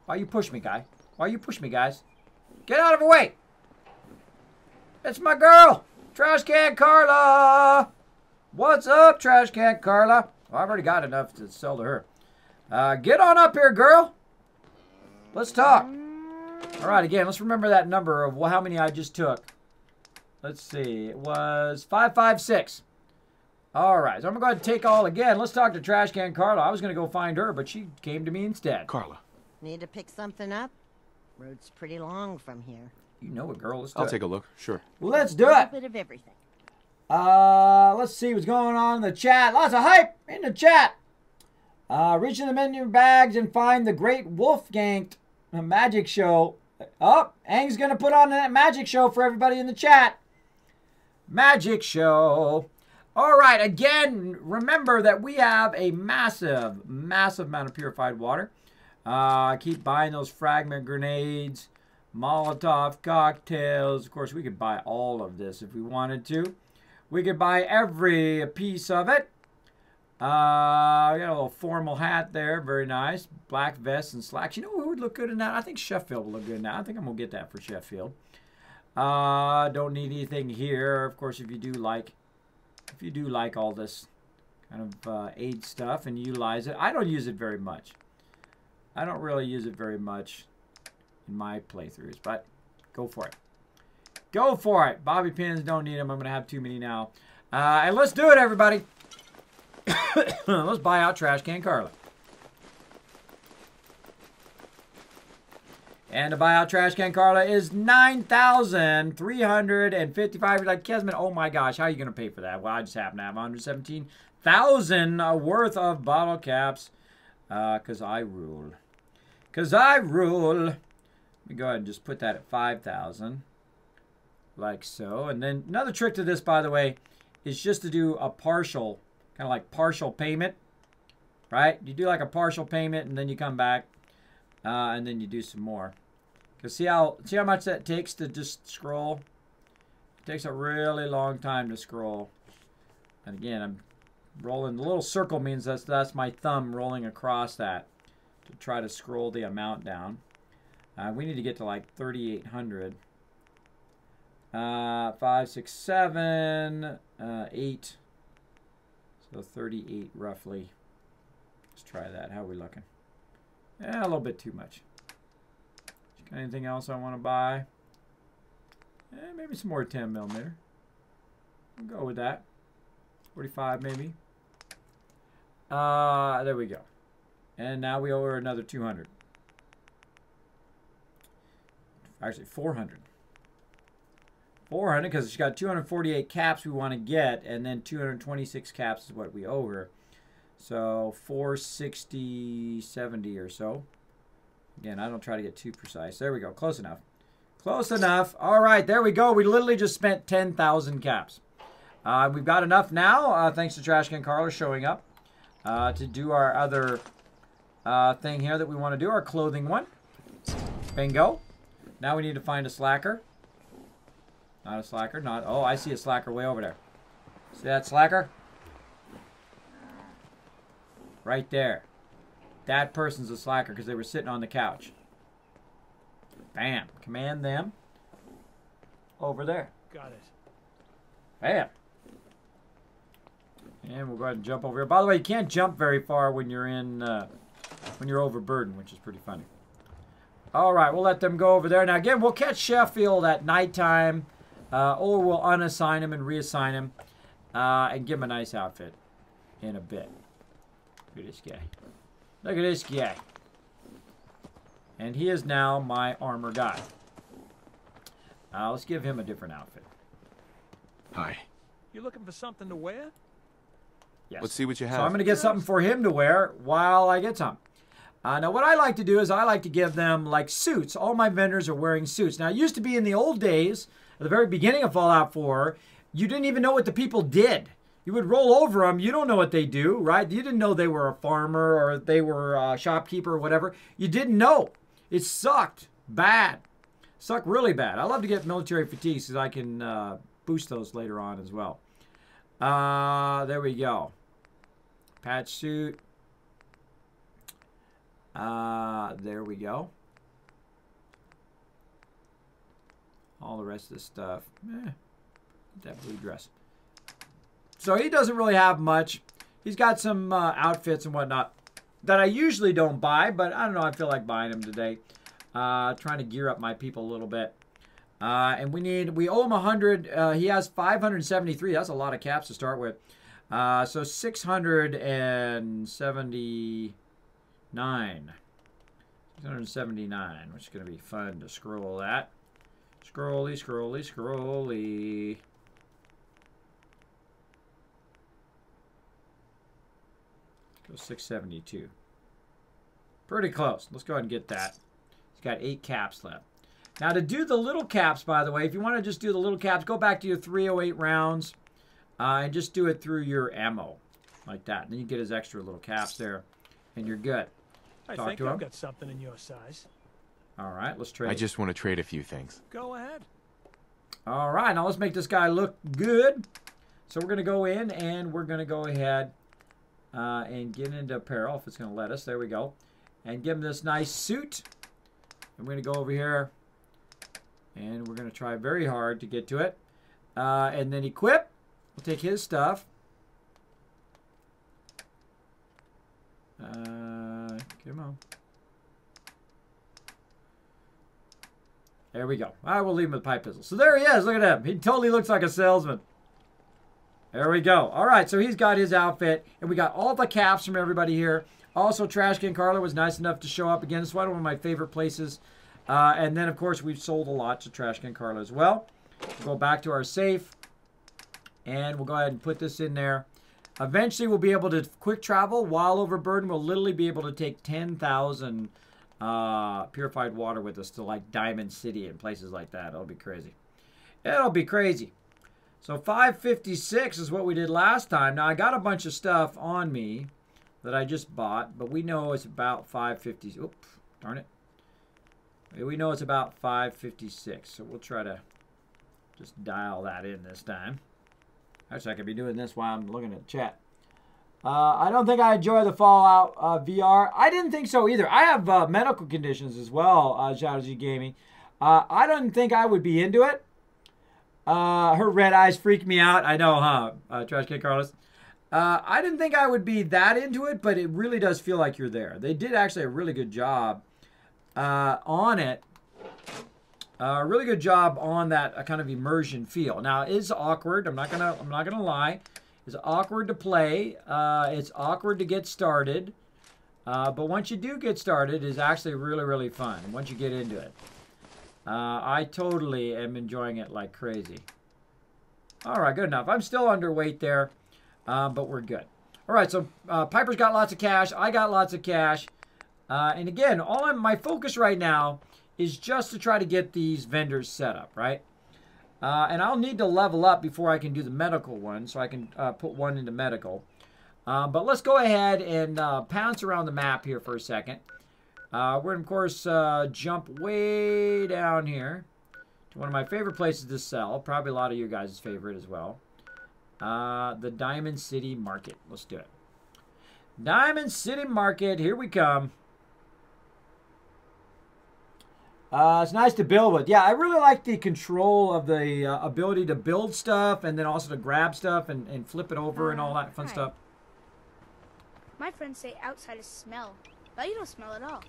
Why you push me, guy? Why you push me, guys? Get out of her way. It's my girl. Trash Can Carla. What's up, Trash Can Carla? Well, I've already got enough to sell to her. Get on up here, girl. Let's talk. All right, again, let's remember that number of how many I just took. Let's see. It was 556. All right, so I'm going to go ahead and take all again. Let's talk to Trash Can Carla. I was going to go find her, but she came to me instead. Carla. Need to pick something up? Road's pretty long from here. You know it, girl. Let's do it. I'll take a look, sure. Let's do A it. bit of everything. Let's see what's going on in the chat. Lots of hype in the chat. Reach in the menu bags and find the Great Wolfgang magic show. Oh, Aang's going to put on that magic show for everybody in the chat. Magic show. All right, again, remember that we have a massive, massive amount of purified water. Keep buying those fragment grenades, Molotov cocktails. Of course, we could buy all of this if we wanted to. We could buy every piece of it. We got a little formal hat there. Very nice. Black vest and slacks. You know who would look good in that? I think Sheffield would look good in that. I think I'm going to get that for Sheffield. Don't need anything here. Of course, if you do like all this kind of aid stuff and utilize it. I don't use it very much. I don't really use it very much in my playthroughs, but go for it. Go for it. Bobby pins, don't need them. I'm going to have too many now. And let's do it, everybody. Let's buy out Trash Can Carla. And to buy out Trash Can Carla is 9,355. You're like, Kismet, oh my gosh, how are you going to pay for that? Well, I just happen to have 117,000 worth of bottle caps. Because I rule. Because I rule. Let me go ahead and just put that at 5,000. Like so. And then another trick to this, by the way, is just to do a partial, kind of like partial payment. Right? You do like a partial payment and then you come back. And then you do some more. Because see how much that takes to just scroll? It takes a really long time to scroll. And again, I'm rolling. The little circle means that's my thumb rolling across that to try to scroll the amount down. We need to get to like 3,800. 5, 6, 7, 8. So 38 roughly. Let's try that. How are we looking? Yeah, a little bit too much. Got anything else I want to buy? Maybe some more 10 millimeter. We'll go with that. 45 maybe. There we go. And now we owe her another 200. Actually, 400. 400 because she's got 248 caps we want to get, and then 226 caps is what we owe her. So 460, 70 or so. Again, I don't try to get too precise. There we go. Close enough. Close enough. All right, there we go. We literally just spent 10,000 caps. We've got enough now, thanks to Trash Can Carla showing up, to do our other thing here that we want to do, our clothing one. Bingo. Now we need to find a slacker. Not a slacker. Not. Oh, I see a slacker way over there. See that slacker? Right there. That person's a slacker because they were sitting on the couch. Bam. Command them. Over there. Got it. Bam. And we'll go ahead and jump over here. By the way, you can't jump very far when you're overburdened, which is pretty funny. All right, we'll let them go over there. Now, again, we'll catch Sheffield at nighttime, or we'll unassign him and reassign him, and give him a nice outfit in a bit. Look at this guy. Look at this guy. And he is now my armor guy. Let's give him a different outfit. Hi. You looking for something to wear? Yes. Let's see what you have. So I'm going to get something for him to wear while I get some. Now, what I like to do is I like to give them, like, suits. All my vendors are wearing suits. Now, it used to be in the old days, at the very beginning of Fallout 4, you didn't even know what the people did. You would roll over them. You don't know what they do, right? You didn't know they were a farmer or they were a shopkeeper or whatever. You didn't know. It sucked bad. Sucked really bad. I love to get military fatigues because I can boost those later on as well. There we go. Patch suit. There we go. All the rest of this stuff. That blue dress. So he doesn't really have much. He's got some outfits and whatnot that I usually don't buy, but I don't know. I feel like buying them today. Trying to gear up my people a little bit. And we owe him 100. He has 573. That's a lot of caps to start with. So 679. 679, which is going to be fun to scroll that. Scrolly, scrolly, scrolly. Go 672. Pretty close. Let's go ahead and get that. He's got 8 caps left. Now to do the little caps, by the way, if you want to just do the little caps, go back to your 308 rounds and just do it through your ammo like that. Then you get his extra little caps there, and you're good. I Talk think to I've him. got something in your size. All right, let's trade. I just want to trade a few things. Go ahead. All right, now let's make this guy look good. So we're going to go in and we're going to go ahead and get into apparel, if it's going to let us. There we go. And give him this nice suit. I'm going to go over here and we're going to try very hard to get to it. And then equip. We'll take his stuff. Come on. There we go. I will leave him with pipe pistol. So there he is. Look at him. He totally looks like a salesman. There we go. All right, so he's got his outfit, and we got all the caps from everybody here. Also, Trash Can Carla was nice enough to show up again. This is one of my favorite places. And then, of course, we've sold a lot to Trash Can Carla as well. We'll go back to our safe, and we'll go ahead and put this in there. Eventually, we'll be able to quick travel while overburdened. We'll literally be able to take 10,000 purified water with us to, like, Diamond City and places like that. It'll be crazy. It'll be crazy. So 556 is what we did last time. Now, I got a bunch of stuff on me that I just bought, but we know it's about 550. Oops, darn it. We know it's about 556, so we'll try to just dial that in this time. Actually, I could be doing this while I'm looking at the chat. I don't think I enjoy the Fallout VR. I didn't think so either. I have medical conditions as well, Shadow Z Gaming. I don't think I would be into it. Her red eyes freak me out. I know, huh, Trash Can Carlos? I didn't think I would be that into it, but it really does feel like you're there. They did actually a really good job on it. Really good job on that kind of immersion feel. Now, it's awkward. I'm not gonna lie. It's awkward to play. It's awkward to get started. But once you do get started, it's actually really, really fun once you get into it. I totally am enjoying it like crazy. All right, good enough. I'm still underweight there, but we're good. All right, so Piper's got lots of cash. I got lots of cash. And again, my focus right now is just to try to get these vendors set up, right? And I'll need to level up before I can do the medical one, so I can put one into medical. But let's go ahead and pounce around the map here for a second. We're going to, of course, jump way down here to one of my favorite places to sell. Probably a lot of you guys' favorite as well. The Diamond City Market. Let's do it. Diamond City Market. Here we come. It's nice to build with. Yeah, I really like the control of the ability to build stuff and then also to grab stuff and flip it over and all that fun stuff. My friends say outsiders smell, but you don't smell at all.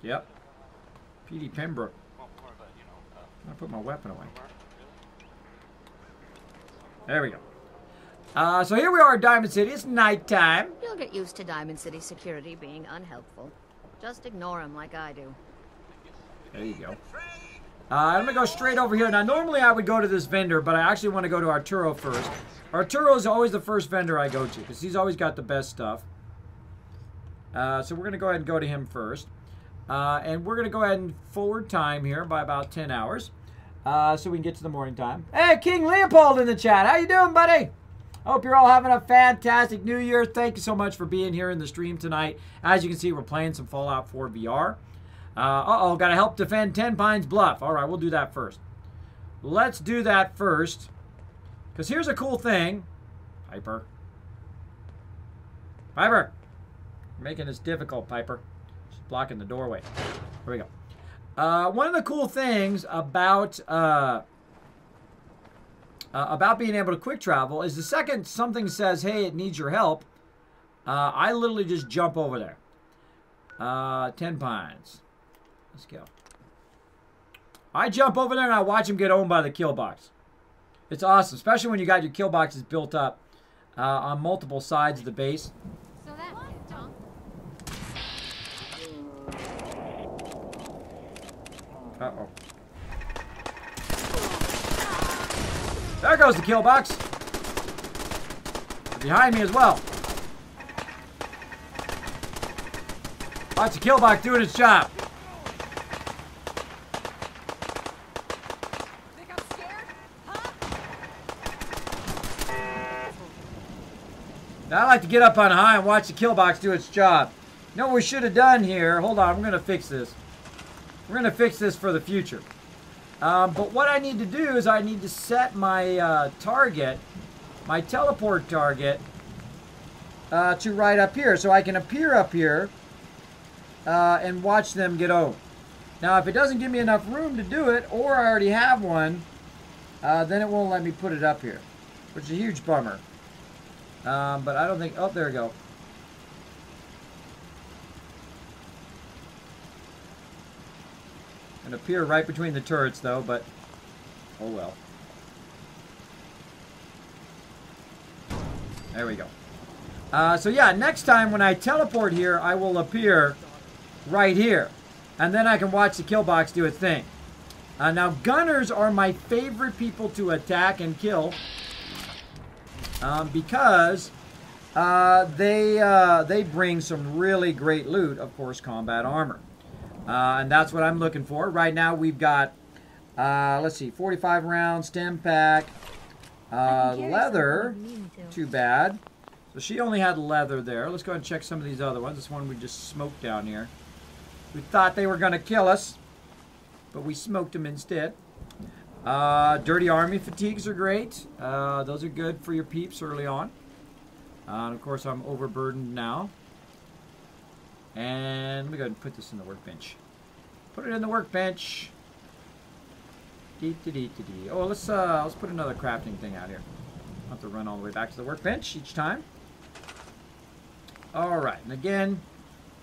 Yep. P.D. Pembroke. I'm going to put my weapon away. There we go. So here we are at Diamond City. It's nighttime. You'll get used to Diamond City security being unhelpful. Just ignore them like I do. There you go. I'm going to go straight over here. Now, normally I would go to this vendor, but I actually want to go to Arturo first. Arturo is always the first vendor I go to because he's always got the best stuff. So we're going to go ahead and go to him first. And we're going to go ahead and forward time here by about 10 hours. So we can get to the morning time. Hey, King Leopold in the chat. How you doing, buddy? I hope you're all having a fantastic New Year. Thank you so much for being here in the stream tonight. As you can see, we're playing some Fallout 4 VR. Uh-oh, got to help defend 10 Pines Bluff. All right, we'll do that first. Let's do that first. Because here's a cool thing. Piper. Piper. You're making this difficult, Piper. She's blocking the doorway. Here we go. One of the cool things about being able to quick travel is the second something says, hey, it needs your help, I literally just jump over there. 10 Pines. Let's go. I jump over there and I watch him get owned by the kill box. It's awesome, especially when you got your kill boxes built up on multiple sides of the base. So that's it, Tom. Uh-oh. There goes the kill box. They're behind me as well. Watch the kill box doing its job. Think I'm scared? Huh? Now I like to get up on high and watch the kill box do its job. You know what we should have done here? Hold on, we're going to fix this. We're going to fix this for the future. But what I need to do is I need to set my target, my teleport target, to right up here. So I can appear up here and watch them get owned. Now, if it doesn't give me enough room to do it, or I already have one, then it won't let me put it up here, which is a huge bummer. But I don't think... Oh, there we go. And appear right between the turrets, though, but... Oh, well. There we go. So, yeah, next time when I teleport here, I will appear right here. And then I can watch the kill box do its thing. Now, gunners are my favorite people to attack and kill. Because they bring some really great loot, of course, combat armor. And that's what I'm looking for. Right now we've got, let's see, 45 rounds, stem pack, leather, too bad. So she only had leather there. Let's go ahead and check some of these other ones. This one we just smoked down here. We thought they were going to kill us, but we smoked them instead. Dirty Army fatigues are great. Those are good for your peeps early on. And of course, I'm overburdened now. And let me go ahead and put this in the workbench. Put it in the workbench. Oh, let's put another crafting thing out here. I'll have to run all the way back to the workbench each time. All right, and again,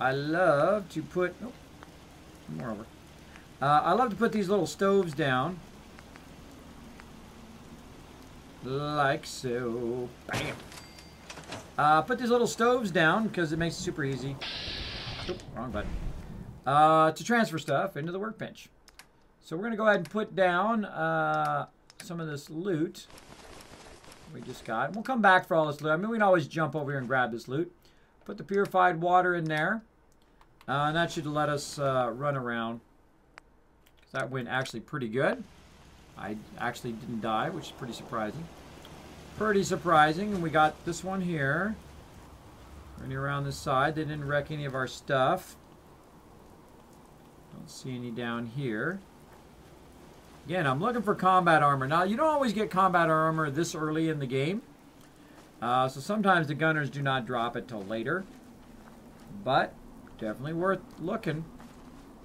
I love to put. Oh, more over. I love to put these little stoves down. Like so. Bam. Put these little stoves down because it makes it super easy. Oop, wrong button. To transfer stuff into the workbench. So we're going to go ahead and put down some of this loot we just got. We'll come back for all this loot. I mean, we can always jump over here and grab this loot. Put the purified water in there. And that should let us run around. That went actually pretty good. I actually didn't die, which is pretty surprising. Pretty surprising. And we got this one here. Running around this side. They didn't wreck any of our stuff. Don't see any down here. Again, I'm looking for combat armor. Now, you don't always get combat armor this early in the game. So sometimes the gunners do not drop it till later. But definitely worth looking.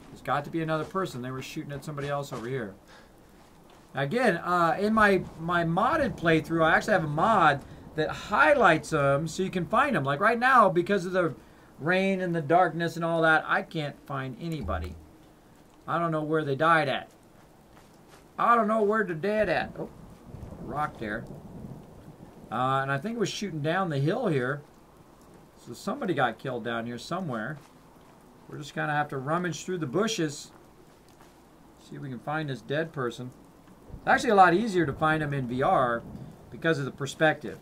There's got to be another person. They were shooting at somebody else over here. Again, in my modded playthrough, I actually have a mod that highlights them so you can find them. Like right now, because of the rain and the darkness and all that, I can't find anybody. I don't know where they died at. I don't know where they're dead at. Oh, rock there. And I think it was shooting down the hill here. So somebody got killed down here somewhere. We're just going to have to rummage through the bushes. See if we can find this dead person. It's actually a lot easier to find them in VR because of the perspective.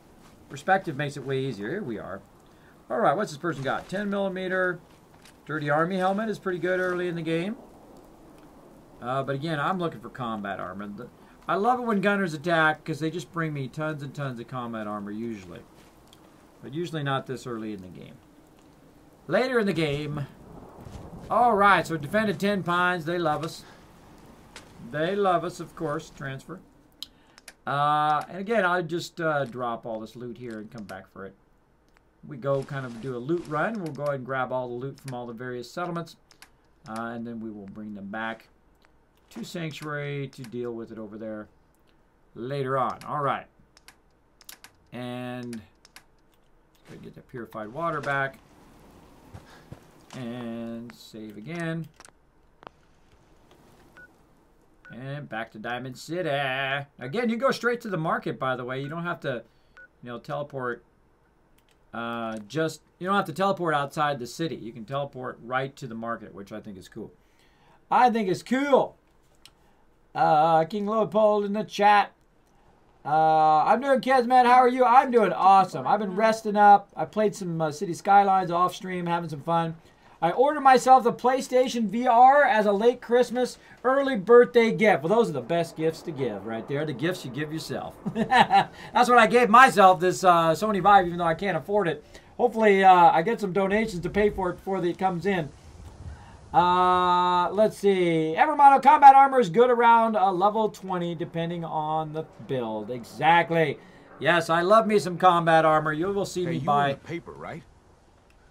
Perspective makes it way easier. Here we are. All right, what's this person got? 10mm Dirty Army helmet is pretty good early in the game. But again, I'm looking for combat armor. I love it when gunners attack because they just bring me tons and tons of combat armor usually. But usually not this early in the game. Later in the game. All right, so defended 10 Pines. They love us. They love us, of course. Transfer. And again, I'll just drop all this loot here and come back for it. We go kind of do a loot run. We'll go ahead and grab all the loot from all the various settlements. And then we will bring them back to Sanctuary to deal with it over there later on. All right. And let's get the purified water back. And save again. And back to Diamond City. Again, you go straight to the market, by the way. You don't have to, teleport. You don't have to teleport outside the city. You can teleport right to the market, which I think is cool. I think it's cool. King Leopold in the chat. I'm doing Kismet. How are you? I'm doing awesome. I've been resting up. I played some City Skylines off stream, having some fun. I ordered myself the PlayStation VR as a late Christmas early birthday gift. Well, those are the best gifts to give right there. The gifts you give yourself. That's what I gave myself, this Sony Vive, even though I can't afford it. Hopefully, I get some donations to pay for it before it comes in. Let's see. Evermono combat armor is good around level 20, depending on the build. Exactly. Yes, I love me some combat armor. You will see me buy. You're in the paper, right?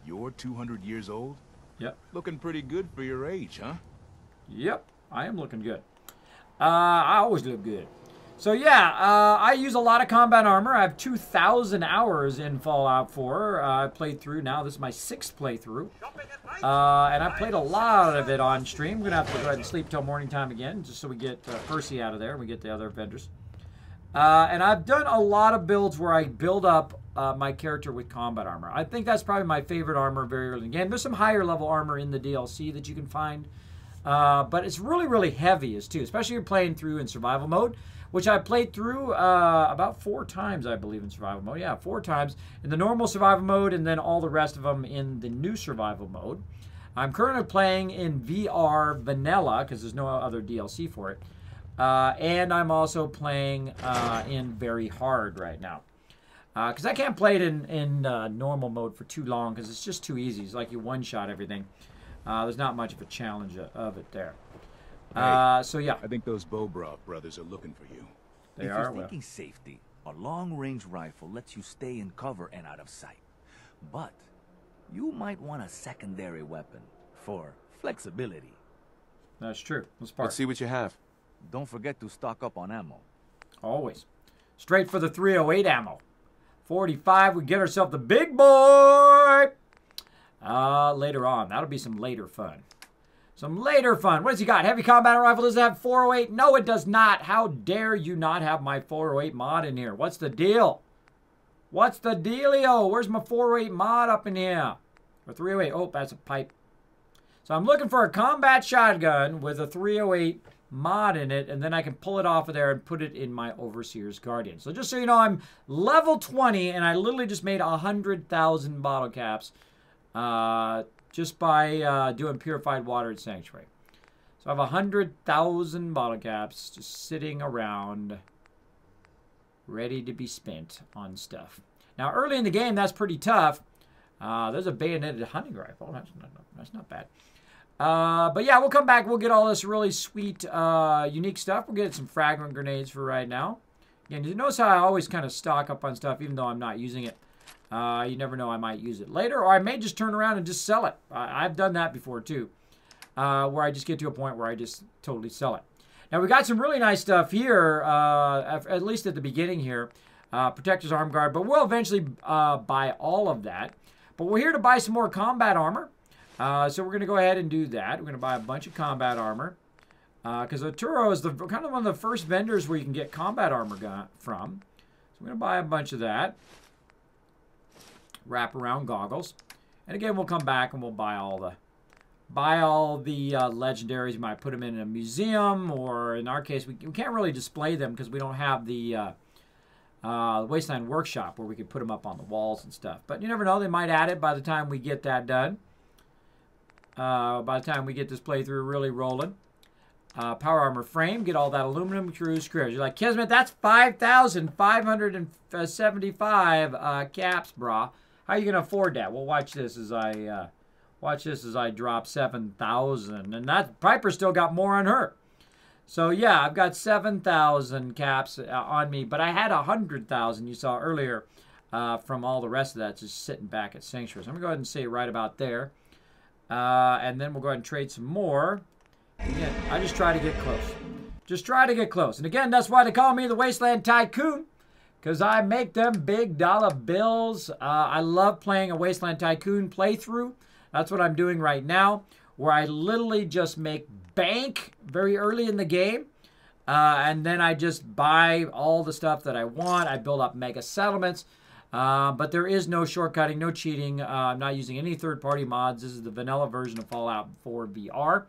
You're 200 years old? Yep. Looking pretty good for your age, huh? Yep, I am looking good. I always look good. So yeah, I use a lot of combat armor. I have 2,000 hours in Fallout 4. I played through now. This is my 6th playthrough. And I played a lot of it on stream. I'm going to have to go ahead and sleep till morning time again, just so we get Percy out of there and we get the other vendors. And I've done a lot of builds where I build up my character with combat armor. I think that's probably my favorite armor very early in the game. There's some higher level armor in the DLC that you can find. But it's really, really heavy too, especially if you're playing through in survival mode, which I played through about 4 times, I believe, in survival mode. Yeah, 4 times in the normal survival mode and then all the rest of them in the new survival mode. I'm currently playing in VR Vanilla because there's no other DLC for it. And I'm also playing in Very Hard right now. Because I can't play it in normal mode for too long because it's just too easy. It's like you one-shot everything. There's not much of a challenge of it there. So yeah. I think those Bobroff brothers are looking for you. They if are. you're thinking safety, a long-range rifle lets you stay in cover and out of sight. But you might want a secondary weapon for flexibility. That's true. Let's see what you have. Don't forget to stock up on ammo. Always. Straight for the 308 ammo. 45, we get ourselves the big boy. Later on. That'll be some later fun. Some later fun. What has he got? Heavy combat rifle. Does it have 408? No, it does not. How dare you not have my 408 mod in here? What's the deal? What's the dealio? Where's my 408 mod up in here? Or 308. Oh, that's a pipe. So I'm looking for a combat shotgun with a 308 mod in it, and then I can pull it off of there and put it in my Overseer's Guardian. So just so you know, I'm level 20, and I literally just made 100,000 bottle caps just by doing purified water at Sanctuary. So I have 100,000 bottle caps just sitting around ready to be spent on stuff. Now, early in the game, that's pretty tough. There's a bayoneted hunting rifle. That's not bad. But yeah, we'll come back. We'll get all this really sweet, unique stuff. We'll get some fragment grenades for right now. Again, you notice how I always kind of stock up on stuff, even though I'm not using it. You never know, I might use it later, or I may just turn around and just sell it. I've done that before, too, where I just get to a point where I just totally sell it. Now, we got some really nice stuff here, at least at the beginning here. Protector's Arm Guard, but we'll eventually buy all of that. But we're here to buy some more combat armor. So we're going to go ahead and do that. We're going to buy a bunch of combat armor. Because Oturo is kind of one of the first vendors where you can get combat armor from. I'm going to buy a bunch of that. Wraparound goggles. And again, we'll come back and we'll buy all the legendaries. We might put them in a museum, or in our case, we can't really display them because we don't have the Wasteland Workshop where we could put them up on the walls and stuff. But you never know, they might add it by the time we get that done. By the time we get this playthrough really rolling. Power armor frame, get all that aluminum cruise screws. You're like, Kismet, that's 5,575 caps, brah. How are you gonna afford that? Well, watch this as I drop 7,000, and that Piper still got more on her. So yeah, I've got 7,000 caps on me, but I had 100,000 you saw earlier from all the rest of that just sitting back at Sanctuary. So I'm gonna go ahead and say right about there, and then we'll go ahead and trade some more. Again, I just try to get close. Just try to get close. And again, that's why they call me the Wasteland Tycoon, because I make them big dollar bills. I love playing a Wasteland Tycoon playthrough. That's what I'm doing right now, where I literally just make bank very early in the game. And then I just buy all the stuff that I want. I build up mega settlements. But there is no shortcutting, no cheating. I'm not using any third-party mods. This is the vanilla version of Fallout 4 VR.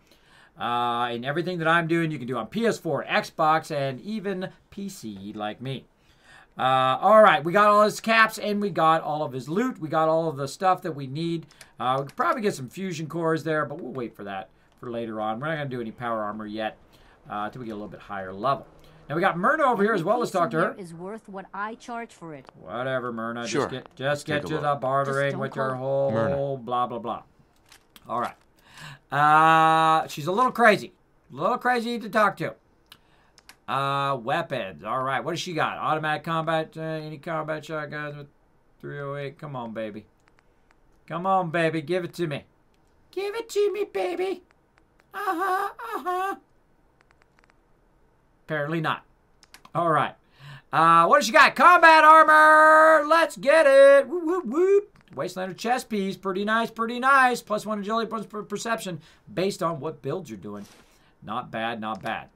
And everything that I'm doing, you can do on PS4, Xbox, and even PC like me. All right, we got all his caps, and we got all of his loot. We got all of the stuff that we need. We could probably get some fusion cores there, but we'll wait for that for later on. We're not going to do any power armor yet until we get a little bit higher level. Now, we got Myrna over here as well. Let's talk to her. Is worth what I charge for it. Whatever, Myrna. Sure. Just get to the bartering with your whole blah, blah, blah. All right. She's a little crazy. A little crazy to talk to. Weapons. All right. What does she got? Automatic combat. Any combat shotguns with 308. Come on, baby. Come on, baby. Give it to me. Give it to me, baby. Uh-huh. Uh-huh. Apparently not. All right. What does she got? Combat armor. Let's get it. Whoop, whoop, whoop. Wastelander chest piece. Pretty nice, pretty nice. +1 agility, +1 perception based on what build you're doing. Not bad, not bad.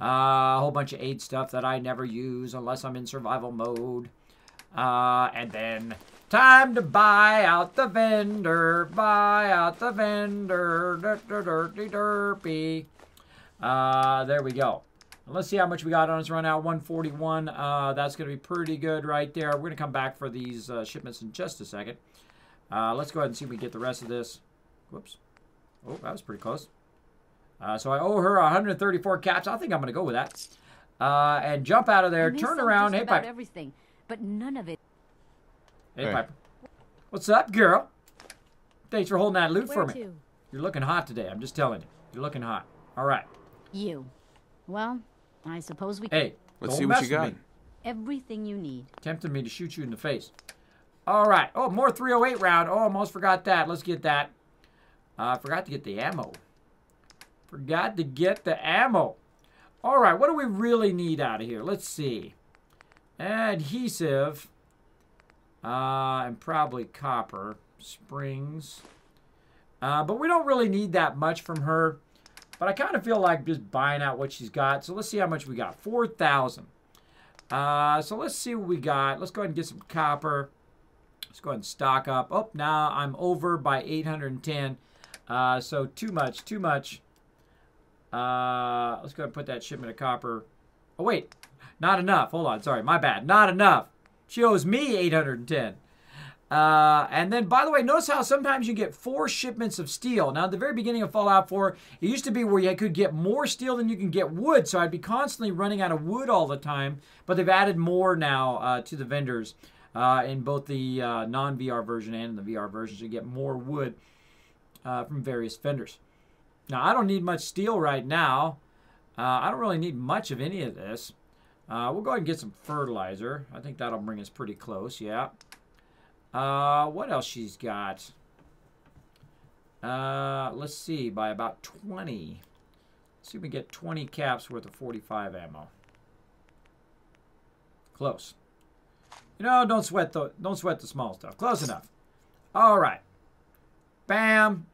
A whole bunch of aid stuff that I never use unless I'm in survival mode. And then time to buy out the vendor. Buy out the vendor. Dirty derpy. There we go. Let's see how much we got on us run out. 141. That's going to be pretty good right there. We're going to come back for these shipments in just a second. Let's go ahead and see if we get the rest of this. Whoops. Oh, that was pretty close. So I owe her 134 caps. I think I'm going to go with that. And jump out of there. Turn around. Hey, Piper. Everything, but none of it. Hey, Piper. What's up, girl? Thanks for holding that loot for me. You're looking hot today. I'm just telling you. You're looking hot. All right. You. Well, I suppose we. Hey, let's see what you got. Everything you need. Tempted me to shoot you in the face. All right. Oh, more 308 round. Oh, almost forgot that. Let's get that. Forgot to get the ammo. Forgot to get the ammo. All right. What do we really need out of here? Let's see. Adhesive. And probably copper. Springs. But we don't really need that much from her. But I kind of feel like just buying out what she's got. So let's see how much we got. 4,000. So let's see what we got. Let's go ahead and get some copper. Let's go ahead and stock up. Oh, now I'm over by 810. So too much, too much. Let's go ahead and put that shipment of copper. Oh, wait. Not enough. Hold on. Sorry. My bad. Not enough. She owes me 810. And then, by the way, notice how sometimes you get 4 shipments of steel. Now, at the very beginning of Fallout 4, it used to be where you could get more steel than you can get wood, so I'd be constantly running out of wood all the time. But they've added more now to the vendors in both the non-VR version and in the VR version, so you get more wood from various vendors. Now, I don't need much steel right now. I don't really need much of any of this. We'll go ahead and get some fertilizer. I think that'll bring us pretty close, yeah. What else she's got? Let's see, by about 20. Let's see if we get 20 caps worth of 45 ammo. Close. You know, don't sweat the small stuff. Close enough. All right. Bam.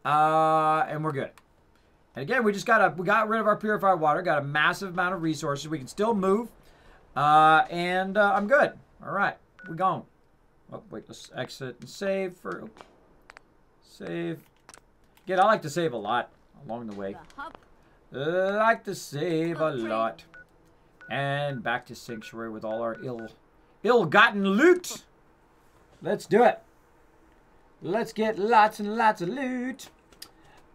And we're good. And again, we got rid of our purified water. Got a massive amount of resources. We can still move. And I'm good. All right, we're gone. Oh, wait, let's exit and save for... Save. Again, I like to save a lot along the way. Like to save a lot. And back to Sanctuary with all our ill-gotten loot. Let's do it. Let's get lots and lots of loot.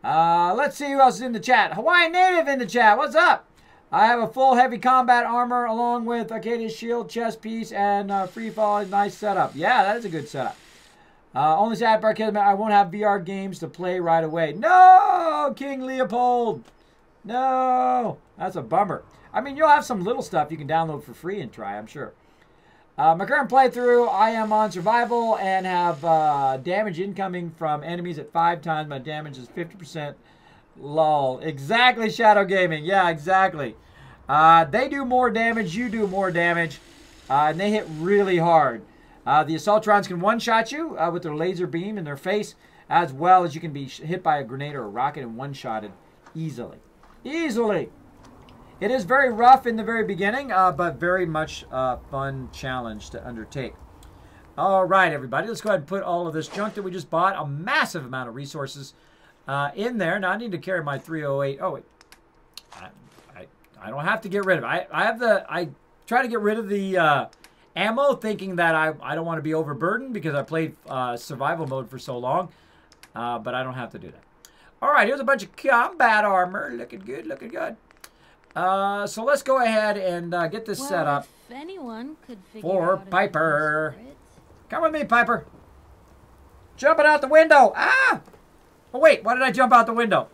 Let's see who else is in the chat. Hawaiian Native in the chat. What's up? I have a full heavy combat armor along with Arcadia's shield, chest piece, and free fall. Nice setup. Yeah, that is a good setup. Only sad part, I won't have VR games to play right away. No, King Leopold. No, that's a bummer. I mean, you'll have some little stuff you can download for free and try, I'm sure. My current playthrough, I am on survival and have damage incoming from enemies at 5 times. My damage is 50%. Lol. Exactly, Shadow Gaming. Yeah, exactly. They do more damage, you do more damage, and they hit really hard. The Assaultrons can one-shot you with their laser beam in their face, as well as you can be hit by a grenade or a rocket and one-shotted easily. Easily! It is very rough in the very beginning, but very much fun challenge to undertake. All right, everybody, let's go ahead and put all of this junk that we just bought, a massive amount of resources, in there. Now, I need to carry my 308. Oh, wait. I don't have to get rid of it. I try to get rid of the ammo, thinking that I don't want to be overburdened because I played survival mode for so long, but I don't have to do that. All right, here's a bunch of combat armor. Looking good, looking good. So let's go ahead and get this set up if anyone could figure for out Piper. Come with me, Piper. Jumping out the window. Ah! Oh, wait, why did I jump out the window?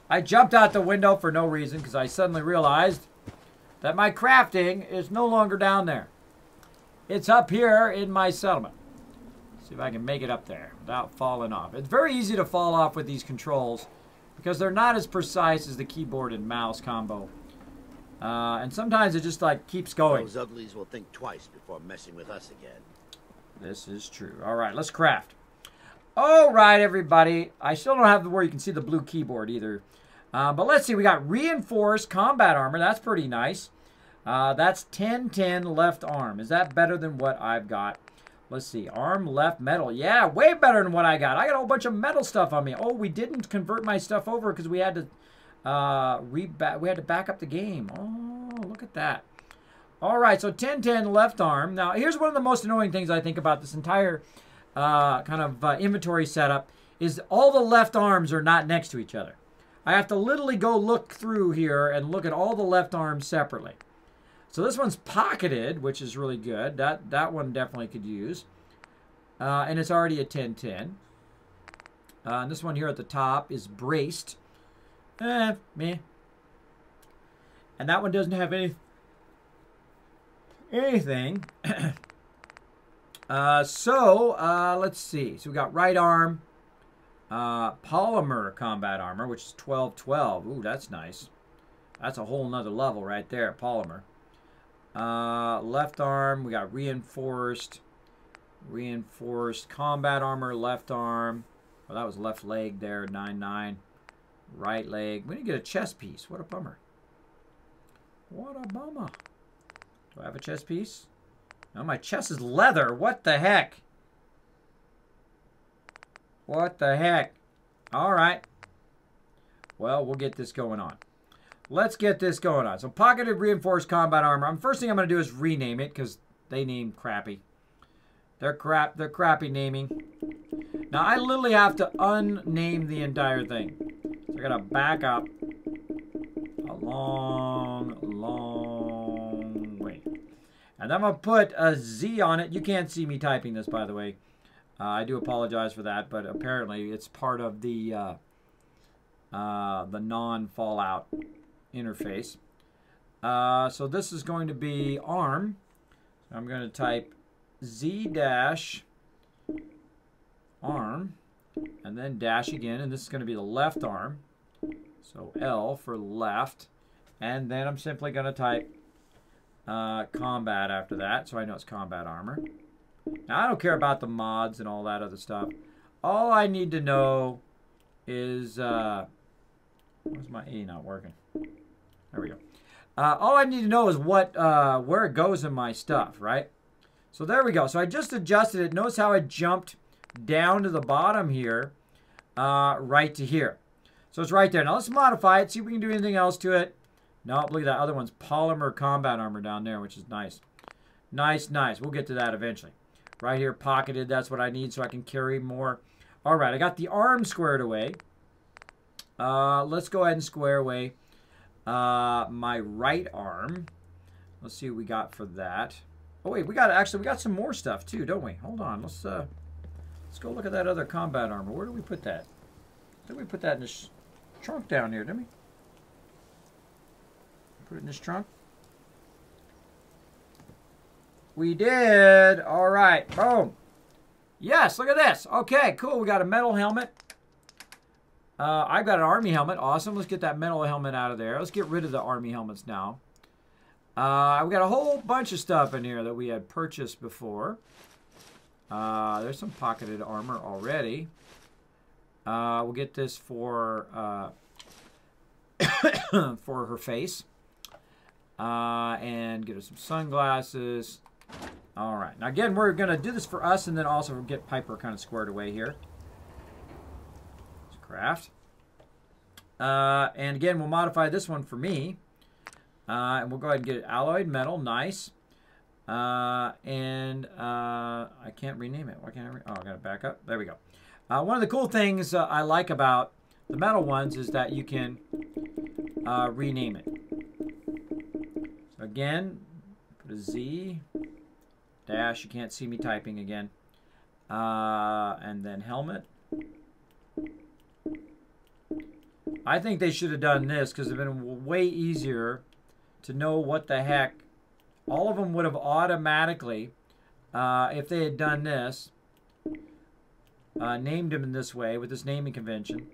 I jumped out the window for no reason because I suddenly realized that my crafting is no longer down there. It's up here in my settlement. See if I can make it up there without falling off. It's very easy to fall off with these controls because they're not as precise as the keyboard and mouse combo. And sometimes it just like keeps going. Those uglies will think twice before messing with us again. This is true. All right, let's craft. All right, everybody. I still don't have where you can see the blue keyboard either. But let's see. We got reinforced combat armor. That's pretty nice. That's 1010 left arm. Is that better than what I've got? Let's see. Arm left metal. Yeah, way better than what I got. I got a whole bunch of metal stuff on me. Oh, we didn't convert my stuff over because we had to back up the game. Oh, look at that. All right, so 1010 left arm. Now, here's one of the most annoying things I think about this entire kind of inventory setup is all the left arms are not next to each other. I have to literally go look through here and look at all the left arms separately. So this one's pocketed, which is really good. That one definitely could use. And it's already a 1010. And this one here at the top is braced. Meh. And that one doesn't have anything. Let's see. So we got right arm. Polymer combat armor, which is 1212. Ooh, that's nice. That's a whole nother level right there, polymer. Left arm, we got reinforced combat armor, left arm. Oh, that was left leg there, 99. Right leg. We need to get a chest piece. What a bummer. What a bummer. Do I have a chest piece? No, my chest is leather. What the heck? What the heck? All right. Well, we'll get this going on. Let's get this going on. So, pocketed reinforced combat armor. First thing I'm going to do is rename it because they name crappy. They're crappy naming. Now, I literally have to unname the entire thing. So, I got to back up a long way. And I'm going to put a Z on it. You can't see me typing this, by the way. I do apologize for that, but apparently it's part of the non-Fallout interface. So this is going to be arm. So I'm going to type Z-arm and then dash again, and this is going to be the left arm. So L for left, and then I'm simply going to type combat after that, so I know it's combat armor. Now, I don't care about the mods and all that other stuff. All I need to know is... where's my A not working? There we go. All I need to know is what where it goes in my stuff, right? So there we go. So I just adjusted it. Notice how it jumped down to the bottom here, right to here. So it's right there. Now let's modify it, see if we can do anything else to it. No, look at that other one's polymer combat armor down there, which is nice. Nice, nice. We'll get to that eventually. Right here, pocketed. That's what I need so I can carry more. All right, I got the arm squared away. Let's go ahead and square away my right arm. Let's see what we got for that. Oh wait, we got some more stuff too, don't we? Hold on, let's go look at that other combat armor. Where did we put that? Did we put that in this trunk down here? Didn't we? Put it in this trunk. We did. All right. Boom. Yes. Look at this. Okay. Cool. We got a metal helmet. I've got an army helmet. Awesome. Let's get that metal helmet out of there. Let's get rid of the army helmets now. We got a whole bunch of stuff in here that we had purchased before. There's some pocketed armor already. We'll get this for for her face. And get her some sunglasses. All right. Now, again, we're going to do this for us and then also get Piper kind of squared away here. Let's craft. And again, we'll modify this one for me. And we'll go ahead and get it alloyed metal. Nice. I can't rename it. Why can't I? Oh, I got to back up. There we go. One of the cool things I like about the metal ones is that you can rename it. So again, put a Z dash. You can't see me typing again. And then helmet. I think they should have done this because it would have been way easier to know what the heck. All of them would have automatically, if they had done this, named them in this way with this naming convention,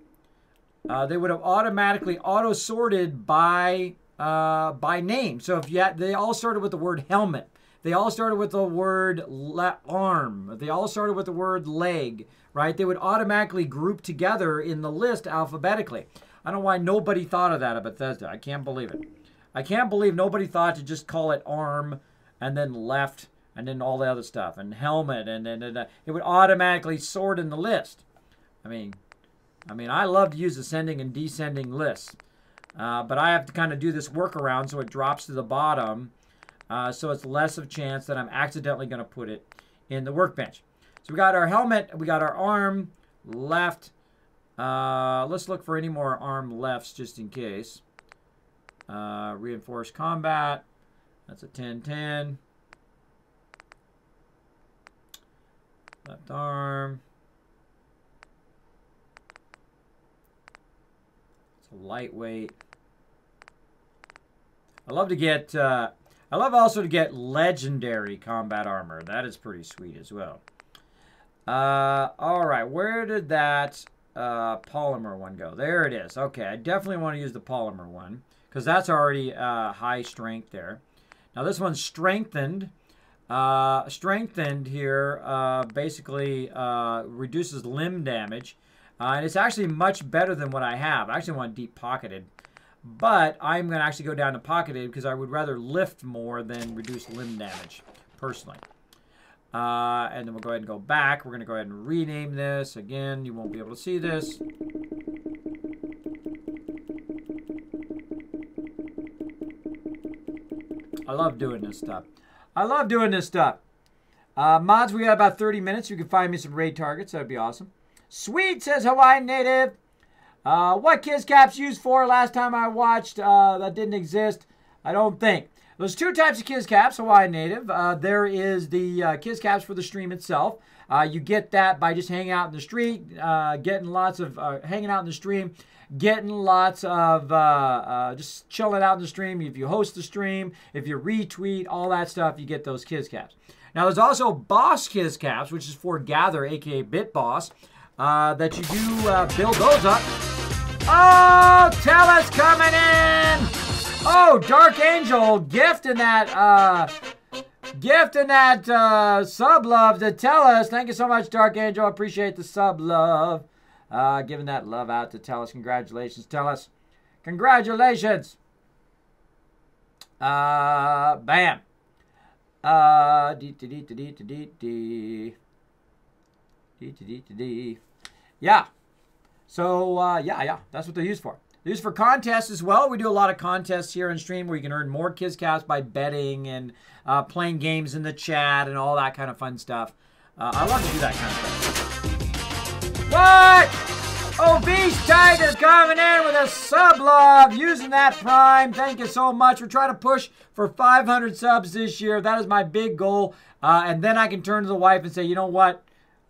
they would have automatically auto-sorted by name. So if you had, they all started with the word helmet. They all started with the word arm. They all started with the word leg, right? They would automatically group together in the list alphabetically. I don't know why nobody thought of that at Bethesda. I can't believe it. I can't believe nobody thought to just call it arm and then left and then all the other stuff and helmet and then it would automatically sort in the list. I mean, I love to use ascending and descending lists, but I have to kind of do this workaround so it drops to the bottom, so it's less of a chance that I'm accidentally going to put it in the workbench. So we got our helmet, we got our arm left. Let's look for any more arm lefts just in case. Reinforced combat. That's a 10-10. Left arm. It's a lightweight. I love also to get legendary combat armor. That is pretty sweet as well. All right, where did that polymer one go? There it is. Okay, I definitely want to use the polymer one because that's already high strength there. Now this one's strengthened. Strengthened here basically reduces limb damage. And it's actually much better than what I have. I actually want deep pocketed. But I'm going to actually go down to pocketed because I would rather lift more than reduce limb damage, personally. And then we'll go ahead and go back. We're going to go ahead and rename this. Again, you won't be able to see this. I love doing this stuff. I love doing this stuff. Mods, we got about 30 minutes. You can find me some raid targets. That would be awesome. Sweet, says Hawaii Native. What Kiz Caps used for last time I watched that didn't exist? I don't think. There's two types of Kiz Caps, Hawaii Native. There is the Kiz Caps for the stream itself. You get that by just hanging out in the street, getting lots of, hanging out in the stream, getting lots of, just chilling out in the stream. If you host the stream, if you retweet, all that stuff, you get those Kiz Caps. Now, there's also Boss Kiz Caps, which is for Gather, a.k.a. Bit Boss, that you do build those up. Oh, Tellus coming in! Oh, Dark Angel gifting that sub love to Tellus. Thank you so much, Dark Angel. I appreciate the sub love. Giving that love out to Tellus. Congratulations, Tellus. Congratulations. Bam. Yeah. So, yeah. That's what they're used for. They're used for contests as well. We do a lot of contests here on stream where you can earn more Kizcaps by betting and playing games in the chat and all that kind of fun stuff. I love to do that kind of stuff. What? Obese Tiger coming in with a sub love, using that Prime. Thank you so much. We're trying to push for 500 subs this year. That is my big goal. And then I can turn to the wife and say, you know what?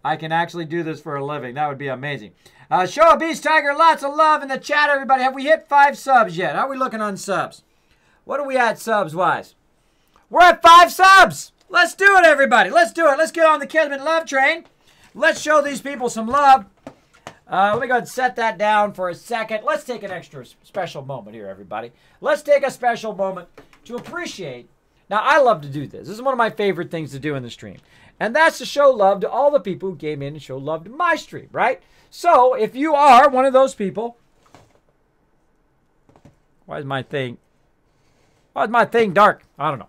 I can actually do this for a living. That would be amazing. Show Obese Tiger lots of love in the chat, everybody. Have we hit 5 subs yet? How are we looking on subs? What are we at subs-wise? We're at 5 subs. Let's do it, everybody. Let's do it. Let's get on the Kismet love train. Let's show these people some love. Let me go ahead and set that down for a second. Let's take an extra special moment here, everybody. Let's take a special moment to appreciate. Now, I love to do this. This is one of my favorite things to do in the stream. And that's to show love to all the people who came in and show love to my stream, right? So, if you are one of those people... Why is my thing dark? I don't know.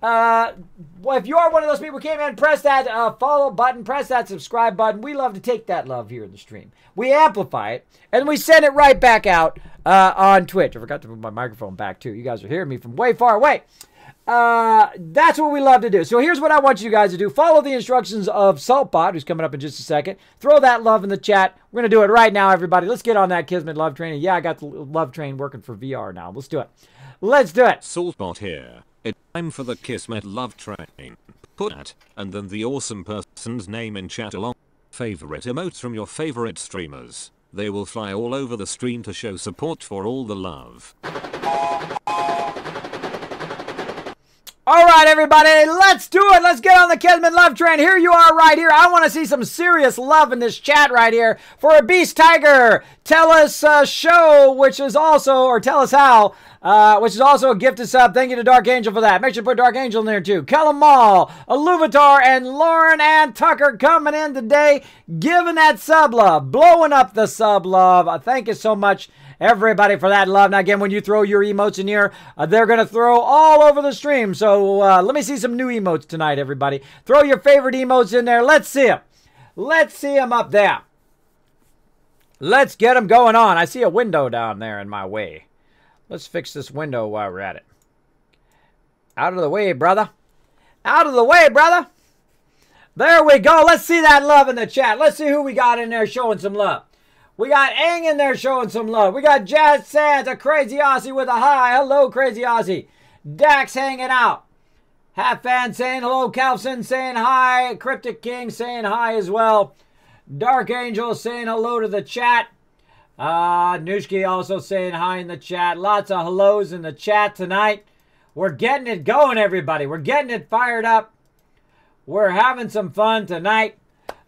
Well, if you are one of those people who came in, press that follow button, press that subscribe button. We love to take that love here in the stream. We amplify it, and we send it right back out on Twitch. I forgot to move my microphone back, too. You guys are hearing me from way far away. That's what we love to do. So here's what I want you guys to do. Follow the instructions of Saltbot, who's coming up in just a second. Throw that love in the chat. We're going to do it right now, everybody. Let's get on that Kismet love train. Yeah, I got the love train working for VR now. Let's do it. Let's do it. Saltbot here. It's time for the Kismet love train. Put that, and then the awesome person's name in chat along with favorite emotes from your favorite streamers. They will fly all over the stream to show support for all the love. All right, everybody, let's do it. Let's get on the Kismet love train. Here you are right here. I want to see some serious love in this chat right here for Obese Tiger. Tell us show, which is also, or tell us how, which is also a gifted sub. Thank you to Dark Angel for that. Make sure to put Dark Angel in there, too. Kalamall, Aluvatar, and Lauren Ann Tucker coming in today, giving that sub love, blowing up the sub love. Thank you so much, everybody, for that love. Now, again, when you throw your emotes in here, they're going to throw all over the stream. So let me see some new emotes tonight, everybody. Throw your favorite emotes in there. Let's see them. Let's see them up there. Let's get them going on. I see a window down there in my way. Let's fix this window while we're at it. Out of the way, brother. Out of the way, brother. There we go. Let's see that love in the chat. Let's see who we got in there showing some love. We got Aang in there showing some love. We got Jazz Santa, Crazy Aussie with a hi. Hello, Crazy Aussie. Dax hanging out. Half Fan saying hello. Calvin saying hi. Cryptic King saying hi as well. Dark Angel saying hello to the chat. Nushki also saying hi in the chat. Lots of hellos in the chat tonight. We're getting it going, everybody. We're getting it fired up. We're having some fun tonight.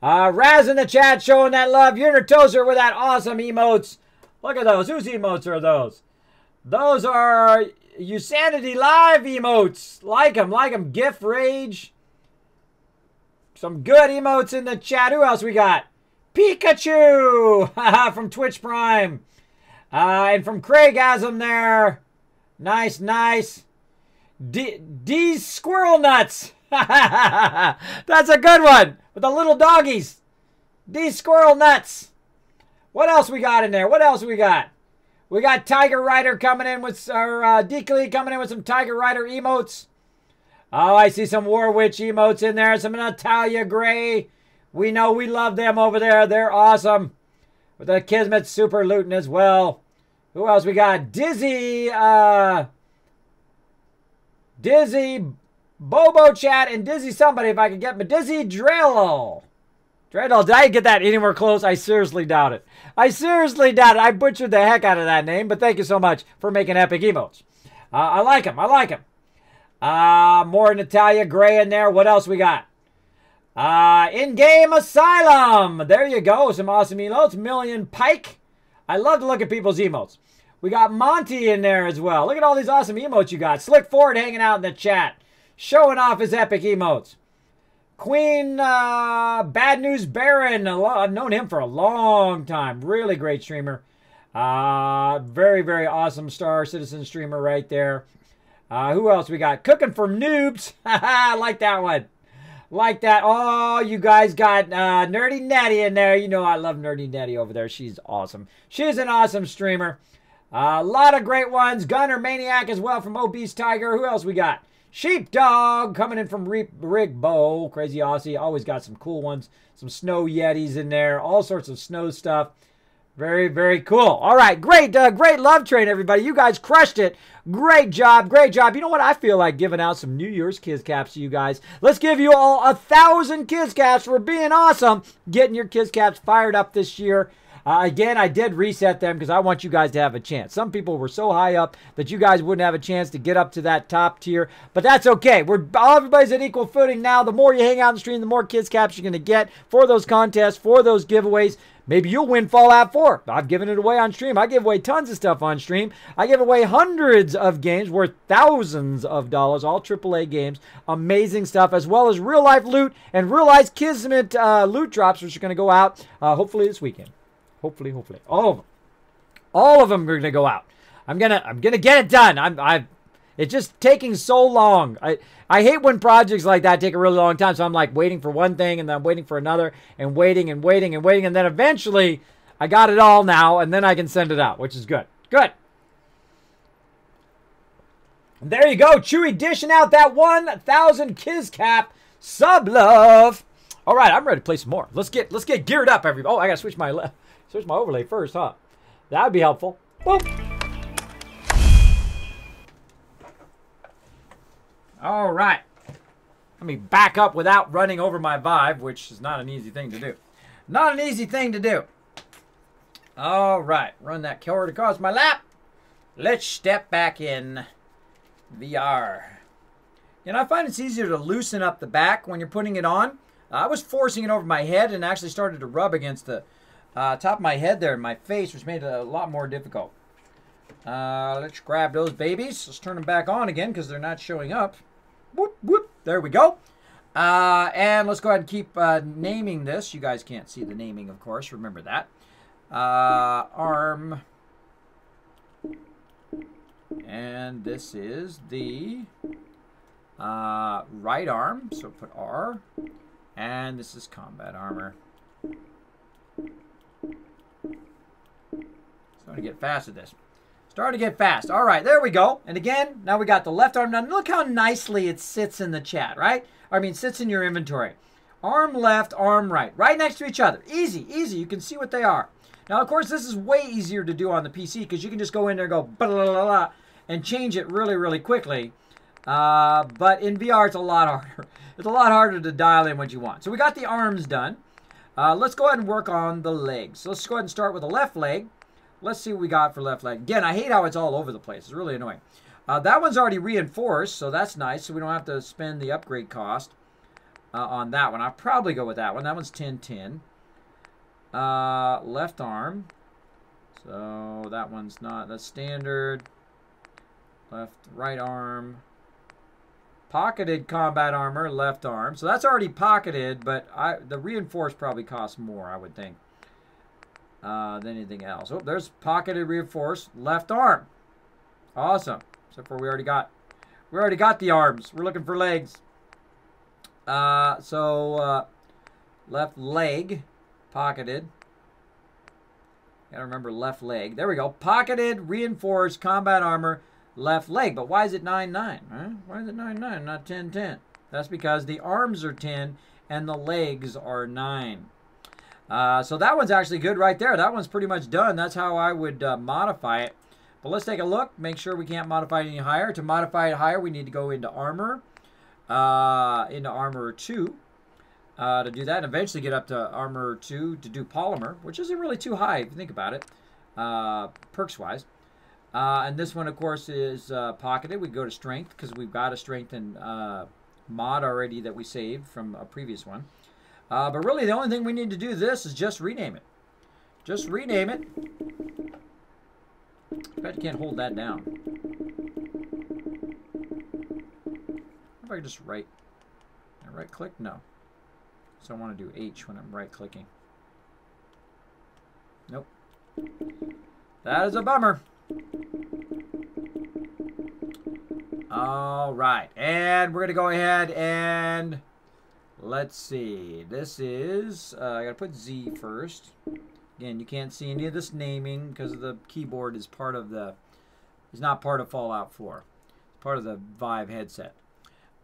Raz in the chat showing that love. Unitozer with that awesome emotes. Look at those. Whose emotes are those? Those are Usanity Live emotes. Like them. GIF Rage. Some good emotes in the chat. Who else we got? Pikachu from Twitch Prime. And from Craigasm there. Nice. D's Squirrel Nuts. That's a good one. With the little doggies. D's Squirrel Nuts. What else we got in there? What else we got? We got Tiger Rider coming in with, or Deekly coming in with some Tiger Rider emotes. Oh, I see some War Witch emotes in there. Some Natalia Gray. We know we love them over there. They're awesome. With the Kismet Super Looting as well. Who else we got? Dizzy Bobo Chat and Dizzy somebody if I could get me. Dizzy Drell. Did I get that anywhere close? I seriously doubt it. I I butchered the heck out of that name, but thank you so much for making epic emotes. I like them. More Natalia Gray in there. What else we got? In-game Asylum. There you go. Some awesome emotes. Million Pike. I love to look at people's emotes. We got Monty in there as well. Look at all these awesome emotes you got. Slick Ford hanging out in the chat. Showing off his epic emotes. Queen Bad News Baron. I've known him for a long time. Really great streamer. Very, very awesome Star Citizen streamer right there. Who else we got? Cooking for Noobs. I like that one. Like that. Oh, you guys got Nerdy Nettie in there. You know I love Nerdy Nettie over there. She's awesome. She's an awesome streamer. A lot of great ones. Gunner Maniac as well from Obese Tiger. Who else we got? Sheepdog coming in from Rig Bow. Crazy Aussie. Always got some cool ones. Some Snow Yetis in there. All sorts of snow stuff. Very, very cool. All right, great, great love train, everybody. You guys crushed it. Great job, great job. You know what? I feel like giving out some New Year's Kids Caps to you guys. Let's give you all 1,000 Kids Caps for being awesome, getting your Kids Caps fired up this year. Again, I did reset them because I want you guys to have a chance. Some people were so high up that you guys wouldn't have a chance to get up to that top tier, but that's okay. Everybody's at equal footing now. The more you hang out on the stream, the more Kids Caps you're going to get for those contests, for those giveaways. Maybe you'll win Fallout 4. I've given it away on stream. I give away tons of stuff on stream. I give away hundreds of games worth thousands of dollars, all AAA games. Amazing stuff, as well as real-life loot and real-life Kismet loot drops, which are going to go out hopefully this weekend. Hopefully. All of them. All of them are going to go out. I'm gonna get it done. It's just taking so long. I hate when projects like that take a really long time. So I'm like waiting for one thing and then I'm waiting for another and waiting. And then eventually I got it all now and then I can send it out, which is good. Good. And there you go. Chewy dishing out that 1,000 Kiz Cap sub love. All right, I'm ready to play some more. Let's get geared up, everybody. Oh, I gotta switch my overlay first, huh? That would be helpful. Boom. All right. Let me back up without running over my Vive, which is not an easy thing to do. Not an easy thing to do. All right. Run that card across my lap. Let's step back in VR. And I find it's easier to loosen up the back when you're putting it on. I was forcing it over my head and actually started to rub against the top of my head there in my face, which made it a lot more difficult. Let's grab those babies. Let's turn them back on again because they're not showing up. Whoop, whoop. There we go. And let's go ahead and keep naming this. You guys can't see the naming, of course. Remember that. Arm. And this is the right arm. So put R. And this is combat armor. Starting to get fast at this. Starting to get fast. All right, there we go. And again, now we got the left arm done. Look how nicely it sits in the chat, right? I mean, sits in your inventory. Arm left, arm right. Right next to each other. Easy, easy. You can see what they are. Now, of course, this is way easier to do on the PC because you can just go in there and go blah, blah, blah, blah, and change it really, really quickly. But in VR, it's a lot harder. It's a lot harder to dial in what you want. So we got the arms done. Let's go ahead and work on the legs. So let's go ahead and start with the left leg. Let's see what we got for left leg. Again, I hate how it's all over the place. It's really annoying. That one's already reinforced, so that's nice. So we don't have to spend the upgrade cost on that one. I'll probably go with that one. That one's 10-10. Left arm. So that one's not. That's standard. Right arm. Pocketed combat armor, left arm. So that's already pocketed, but the reinforced probably costs more, I would think, than anything else. Oh, there's pocketed reinforced left arm. Awesome. Except for we already got the arms. We're looking for legs. Left leg, pocketed. Gotta remember left leg. There we go. Pocketed reinforced combat armor. Left leg, but why is it 9-9? Huh? Why is it 9-9, not 10-10? That's because the arms are 10 and the legs are 9. So that one's actually good right there. That one's pretty much done. That's how I would modify it. But let's take a look. Make sure we can't modify it any higher. To modify it higher, we need to go into armor, into armor 2 to do that, and eventually get up to armor 2 to do polymer, which isn't really too high if you think about it, perks-wise. And this one, of course, is pocketed. We go to strength because we've got a strength and mod already that we saved from a previous one. But really, the only thing we need to do this is just rename it. Just rename it. I bet you can't hold that down. If I could just right click? No. So I want to do H when I'm right clicking. Nope. That is a bummer. All right. And we're going to go ahead and let's see. This is, I got to put Z first. Again, you can't see any of this naming because the keyboard is part of the, is not part of Fallout 4. It's part of the Vive headset.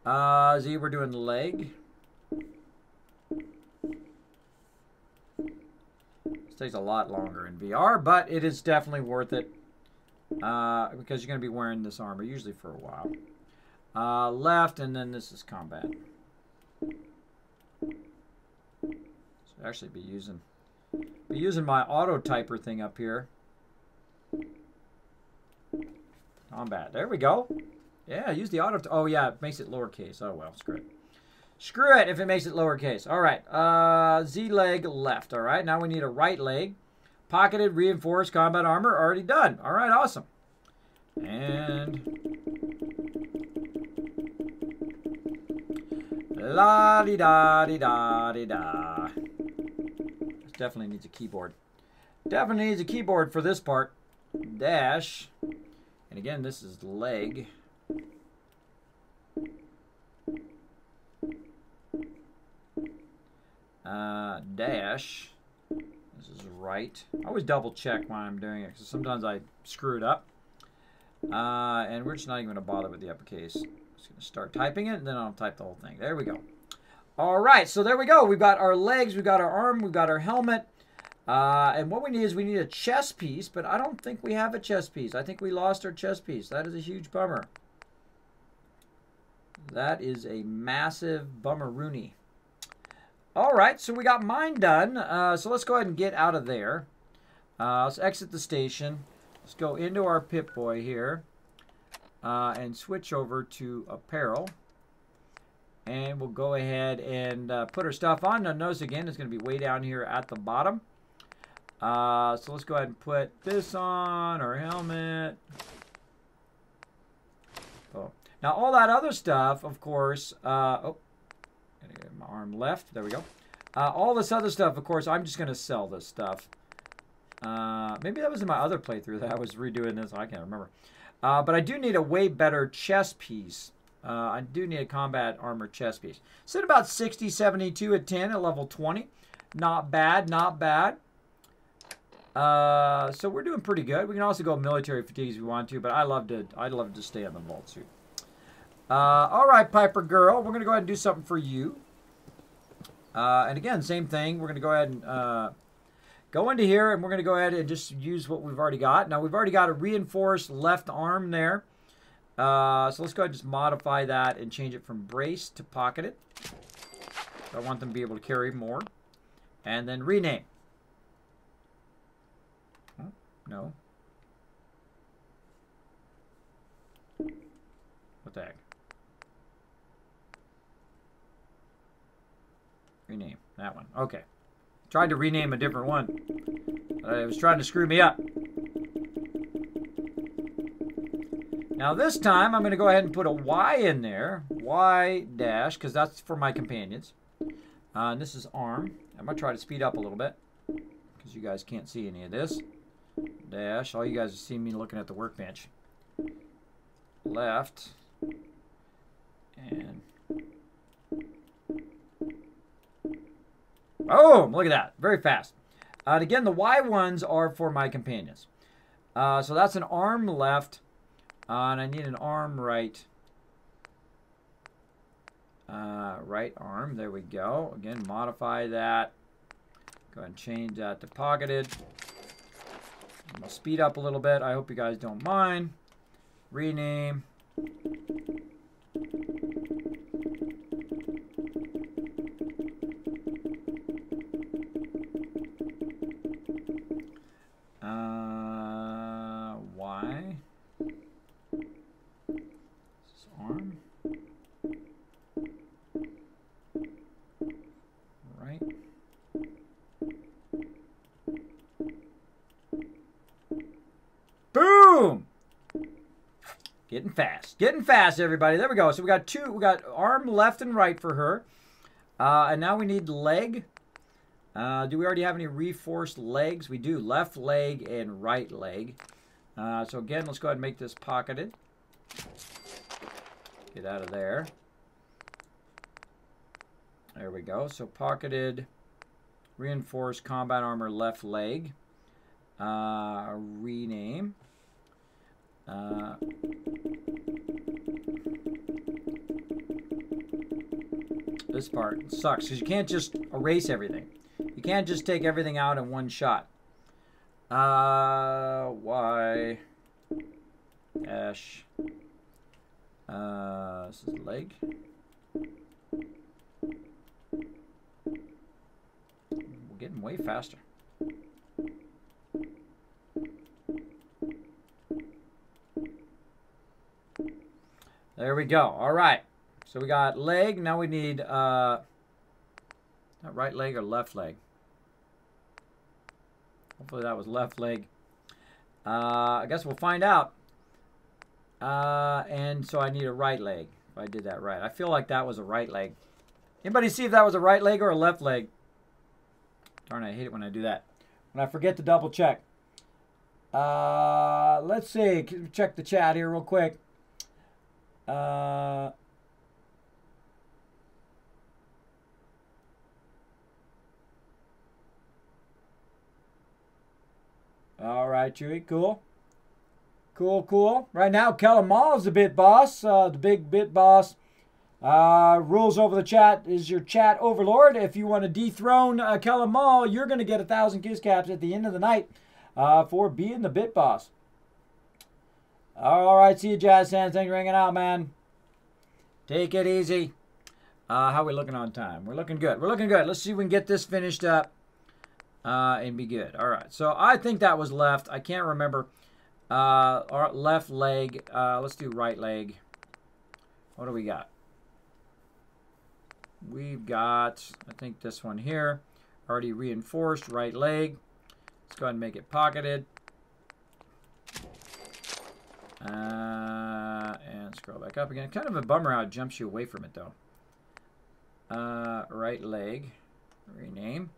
Z, we're doing leg. This takes a lot longer in VR, but it is definitely worth it because you're going to be wearing this armor usually for a while. Left, and then this is combat. Should actually be using my auto typer thing up here. Combat. There we go. Yeah, use the auto. Oh yeah, it makes it lowercase. Oh well, screw it. Screw it if it makes it lowercase. All right. Z leg left. All right. Now we need a right leg. Pocketed, reinforced combat armor. Already done. All right. Awesome. And la di da di da di da. This definitely needs a keyboard. Definitely needs a keyboard for this part. Dash. And again, this is leg. Dash. This is right. I always double check when I'm doing it because sometimes I screw it up. And we're just not even going to bother with the uppercase. Just going to start typing it and then I'll type the whole thing. There we go. All right, so there we go. We've got our legs, we've got our arm, we've got our helmet. And what we need is we need a chest piece, but I don't think we have a chest piece. I think we lost our chest piece. That is a huge bummer. That is a massive bummer-rooney. All right, so we got mine done. So let's go ahead and get out of there. Let's exit the station. Let's go into our Pip-Boy here and switch over to apparel. And we'll go ahead and put our stuff on. Now notice again, it's going to be way down here at the bottom. So let's go ahead and put this on, our helmet. Oh. Now all that other stuff, of course, oh. Gotta get my arm left. There we go. All this other stuff, of course, I'm just going to sell this stuff. Maybe that was in my other playthrough that I was redoing this. I can't remember. But I do need a way better chest piece. I do need a combat armor chest piece. It's at about 60, 72 at 10 at level 20. Not bad, not bad. So we're doing pretty good. We can also go military fatigues if we want to, but I'd love to stay on the vault suit. All right, Piper girl, we're going to go ahead and do something for you. And again, same thing. We're going to go ahead and go into here, and we're going to go ahead and just use what we've already got. Now, we've already got a reinforced left arm there. So let's go ahead and just modify that and change it from brace to pocketed. So I want them to be able to carry more. And then rename. Oh, no. What the heck? Rename. That one. Okay. Tried to rename a different one. It was trying to screw me up. Now this time, I'm going to go ahead and put a Y in there. Y dash, because that's for my companions. And this is arm. I'm going to try to speed up a little bit, because you guys can't see any of this. Dash. All you guys have seen me looking at the workbench. Left. And boom! Look at that. Very fast. And again, the Y ones are for my companions. So that's an arm left. And I need an arm right. Right arm. There we go. Again, modify that. Go ahead and change that to pocketed. I'm going to speed up a little bit. I hope you guys don't mind. Rename. Y. This is arm. Right. Boom! Getting fast. Getting fast, everybody. There we go. So we got two. We got arm left and right for her. And now we need leg. Do we already have any reinforced legs? We do. Left leg and right leg. So again, let's go ahead and make this pocketed. Get out of there. There we go. So pocketed, reinforced combat armor left leg. Rename. This part sucks because you can't just erase everything. You can't just take everything out in one shot. Y dash. This is leg. We're getting way faster. There we go. All right. So we got leg. Now we need not right leg or left leg. Hopefully that was left leg. I guess we'll find out. And so I need a right leg. If I did that right. I feel like that was a right leg. Anybody see if that was a right leg or a left leg? Darn, I hate it when I do that. When I forget to double check. Let's see. Check the chat here real quick. All right, Chewy. Cool. Cool, cool. Right now, Kalamal is the bit boss, the big bit boss. Rules over the chat is your chat overlord. If you want to dethrone Kalamal, you're going to get 1,000 kiss caps at the end of the night for being the bit boss. All right, see you, Jazz Sands. Thanks for hanging out, man. Take it easy. How are we looking on time? We're looking good. We're looking good. Let's see if we can get this finished up and be good. All right, so I think that was left. I can't remember. Our left leg. Let's do right leg. What do we got? We've got, I think this one here. Already reinforced right leg. Let's go ahead and make it pocketed. And scroll back up again. Kind of a bummer how it jumps you away from it, though. Right leg. Rename.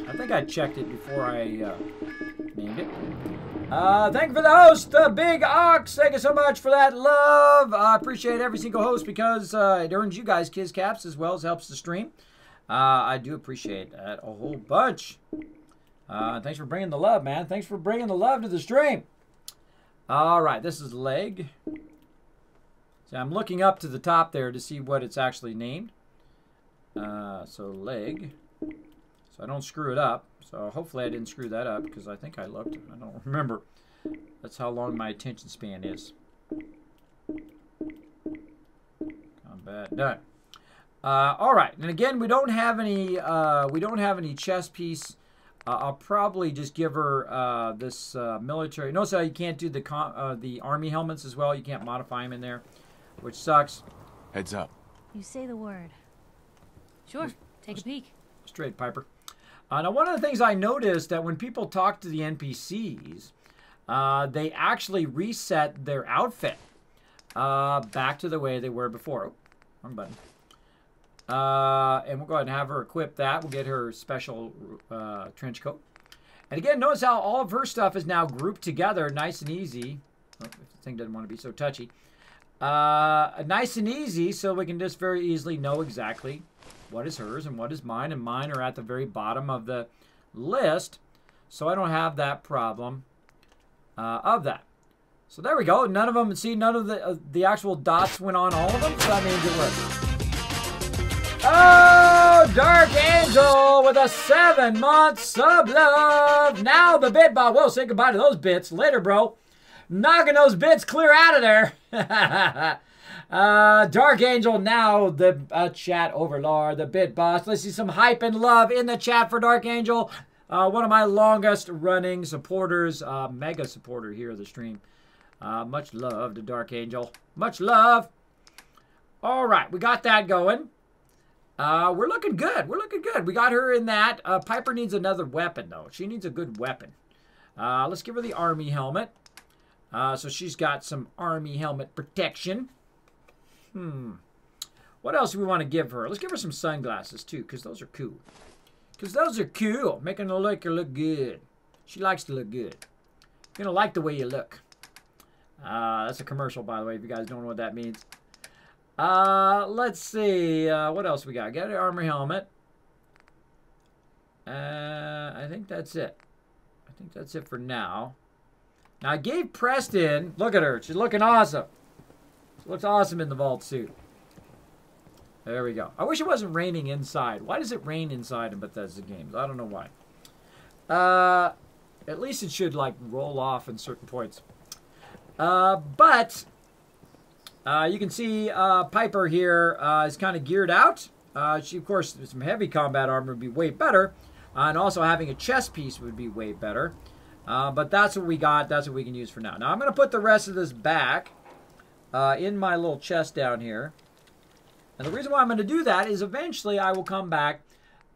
I think I checked it before I named it. Thank you for the host, the Big Ox. Thank you so much for that love. I appreciate every single host because it earns you guys kiss caps as well as helps the stream. I do appreciate that a whole bunch. Thanks for bringing the love, man. Thanks for bringing the love to the stream. All right, this is leg. So I'm looking up to the top there to see what it's actually named. So leg. So I don't screw it up. So hopefully I didn't screw that up because I think I looked. I don't remember. That's how long my attention span is. Combat done. All right, and again, we don't have any. We don't have any chess piece. I'll probably just give her this military. Notice how you can't do the army helmets as well. You can't modify them in there, which sucks. Heads up. You say the word. Sure. Take a peek. Straight, Piper. Now, one of the things I noticed that when people talk to the NPCs, they actually reset their outfit back to the way they were before. Oh, wrong button. And we'll go ahead and have her equip that. We'll get her special trench coat. And again, notice how all of her stuff is now grouped together, nice and easy. Oh, if the thing doesn't want to be so touchy. Nice and easy, so we can just very easily know exactly what is hers and what is mine. And mine are at the very bottom of the list, so I don't have that problem of that. So there we go. None of them, see, none of the actual dots went on all of them, so that means it worked. Oh, Dark Angel with a 7-month sub love. Now the bit bot. Well, say goodbye to those bits. Later, bro. Knocking those bits clear out of there. Dark Angel, now the chat overlord, the bit boss. Let's see some hype and love in the chat for Dark Angel. One of my longest running supporters, mega supporter here of the stream. Much love to Dark Angel. Much love. All right, we got that going. We're looking good. We're looking good. We got her in that. Piper needs another weapon, though. She needs a good weapon. Let's give her the army helmet. So she's got some army helmet protection. What else do we want to give her? Let's give her some sunglasses, too, because those are cool. Because those are cool. Making her look good. She likes to look good. You're going to like the way you look. That's a commercial, by the way, if you guys don't know what that means. Let's see. What else we got? Got an armor helmet. I think that's it. I think that's it for now. Now, I gave Preston... Look at her. She's looking awesome. She looks awesome in the vault suit. There we go. I wish it wasn't raining inside. Why does it rain inside in Bethesda games? I don't know why. At least it should, like, roll off in certain points. But you can see Piper here is kind of geared out. She, of course, some heavy combat armor would be way better. And also having a chest piece would be way better. But that's what we got. That's what we can use for now. Now, I'm going to put the rest of this back in my little chest down here. And the reason why I'm going to do that is eventually I will come back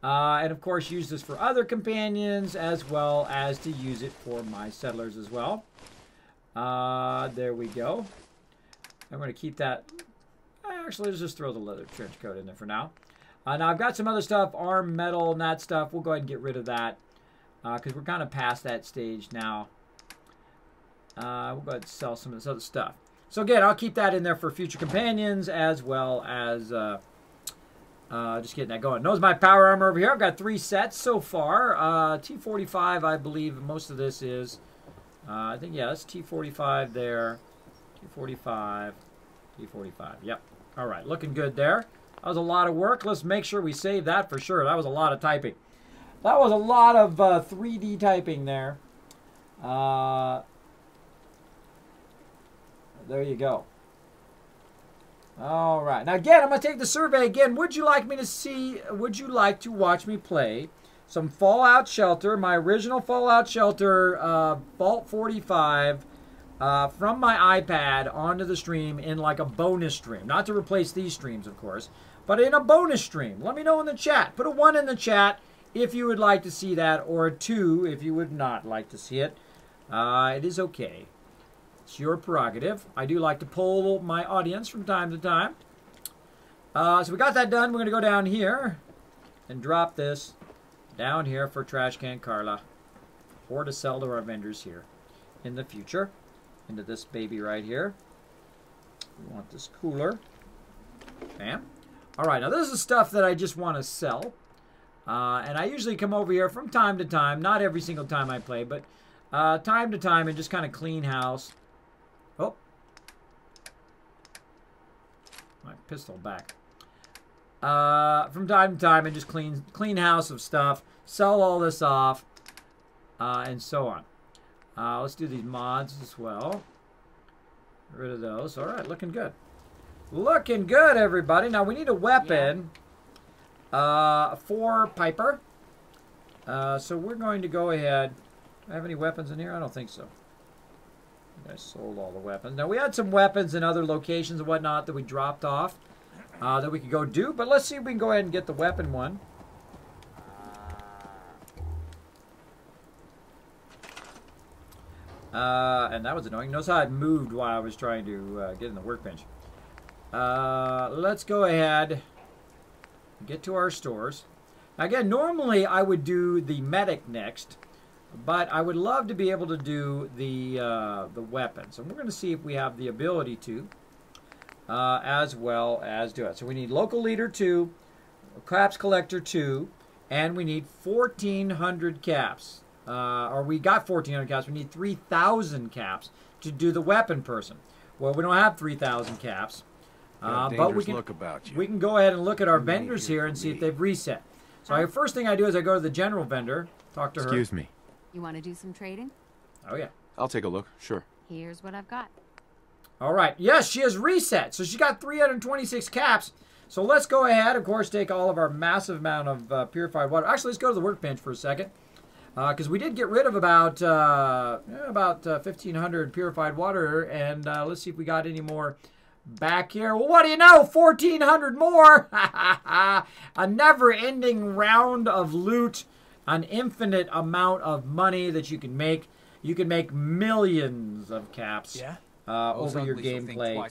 and, of course, use this for other companions as well as to use it for my settlers as well. There we go. I'm going to keep that. Actually, let's just throw the leather trench coat in there for now. Now, I've got some other stuff, arm, metal, and that stuff. We'll go ahead and get rid of that because we're kind of past that stage now. We'll go ahead and sell some of this other stuff. So, again, I'll keep that in there for future companions as well as just getting that going. Knows my power armor over here. I've got 3 sets so far. T45, I believe most of this is. I think, yeah, that's T45 there. T45. T45. Yep. All right. Looking good there. That was a lot of work. Let's make sure we save that for sure. That was a lot of typing. That was a lot of 3D typing there. There you go. All right. Now, again, I'm going to take the survey again. Would you like to watch me play some Fallout Shelter, my original Fallout Shelter Vault 45 from my iPad onto the stream in like a bonus stream? Not to replace these streams, of course, but in a bonus stream. Let me know in the chat. Put a 1 in the chat if you would like to see that, or a 2 if you would not like to see it. It is okay. It's your prerogative. I do like to poll my audience from time to time. So we got that done. We're going to go down here and drop this down here for Trash Can Carla, or to sell to our vendors here in the future. Into this baby right here. We want this cooler. Bam. All right, now this is stuff that I just want to sell. And I usually come over here from time to time, not every single time I play, but time to time and just kind of clean house. Oh. My pistol back. From time to time and just clean house of stuff, sell all this off, and so on. Let's do these mods as well. Get rid of those. All right, looking good. Looking good, everybody. Now, we need a weapon for Piper. So we're going to go ahead. Do I have any weapons in here? I don't think so. I sold all the weapons. Now, we had some weapons in other locations and whatnot that we dropped off that we could go do. But let's see if we can go ahead and get the weapon one. And that was annoying. Notice how it moved while I was trying to get in the workbench. Let's go ahead and get to our stores. Now, again, normally I would do the medic next, but I would love to be able to do the weapons. And we're going to see if we have the ability to, as well as do it. So we need local leader 2, caps collector 2, and we need 1,400 caps. Or we got 1,400 caps. We need 3,000 caps to do the weapon person. Well, we don't have 3,000 caps. But we can go ahead and look at our vendors here and see if they've reset. So the first thing I do is I go to the general vendor, talk to her. Excuse me. You want to do some trading? Oh, yeah. I'll take a look, sure. Here's what I've got. All right. Yes, she has reset. So she got 326 caps. So let's go ahead, of course, take all of our massive amount of purified water. Actually, let's go to the workbench for a second. Because we did get rid of about 1,500 purified water. And let's see if we got any more back here. Well, what do you know? 1,400 more. A never-ending round of loot. An infinite amount of money that you can make. You can make millions of caps over your gameplay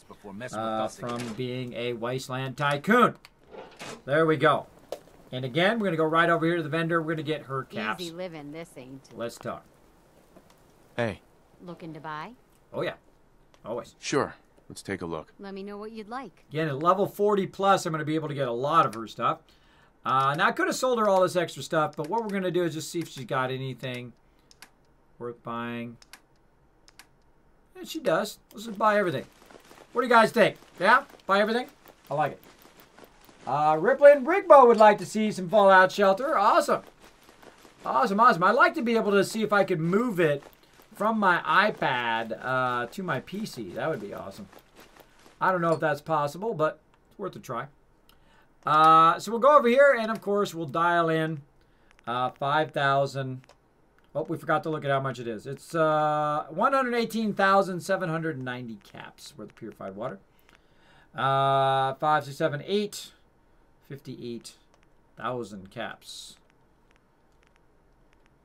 from being a Wasteland Tycoon. There we go. And again, we're going to go right over here to the vendor. We're going to get her caps. Easy living, this ain't. Let's talk. Hey. Looking to buy? Oh, yeah. Always. Sure. Let's take a look. Let me know what you'd like. Again, at level 40 plus, I'm going to be able to get a lot of her stuff. Now, I could have sold her all this extra stuff, but what we're going to do is just see if she's got anything worth buying. And she does. Let's just buy everything. What do you guys think? Yeah? Buy everything? I like it. Ripley and Rigbo would like to see some Fallout Shelter. Awesome. Awesome, awesome. I'd like to be able to see if I could move it from my iPad to my PC. That would be awesome. I don't know if that's possible, but it's worth a try. So we'll go over here, and of course, we'll dial in 5,000. Oh, we forgot to look at how much it is. It's 118,790 caps worth of purified water. 5, 6, 7, 8. 58,000 caps.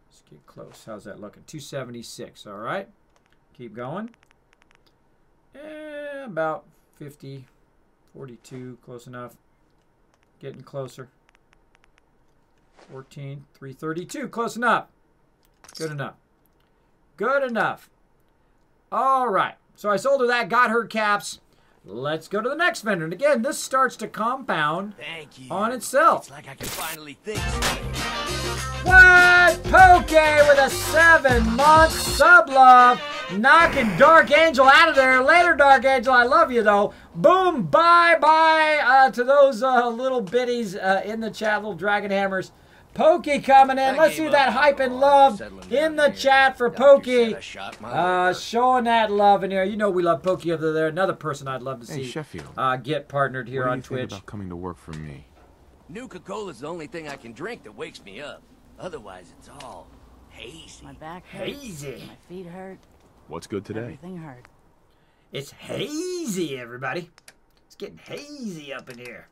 Let's get close. How's that looking? 276. All right. Keep going. About 50, 42. Close enough. Getting closer. 14, 332. Close enough. Good enough. Good enough. All right. So I sold her that, got her caps. Let's go to the next vendor. And again, this starts to compound on itself. It's like I can finally think. What? Poke with a 7-month sub-love. Knocking Dark Angel out of there. Later, Dark Angel. I love you, though. Boom. Bye-bye to those little biddies in the chat, little dragon hammers. Pokey coming in. Let's see that hype and love in the chat for Pokey. Showing that love in here. You know we love Pokey over there. Another person I'd love to see Sheffield. Get partnered here on Twitch. What do you think about coming to work for me? Nuka-Cola's the only thing I can drink that wakes me up. Otherwise, it's all hazy. My back hurts. Hazy. My feet hurt. What's good today? Everything hurt. It's hazy, everybody. It's getting hazy up in here.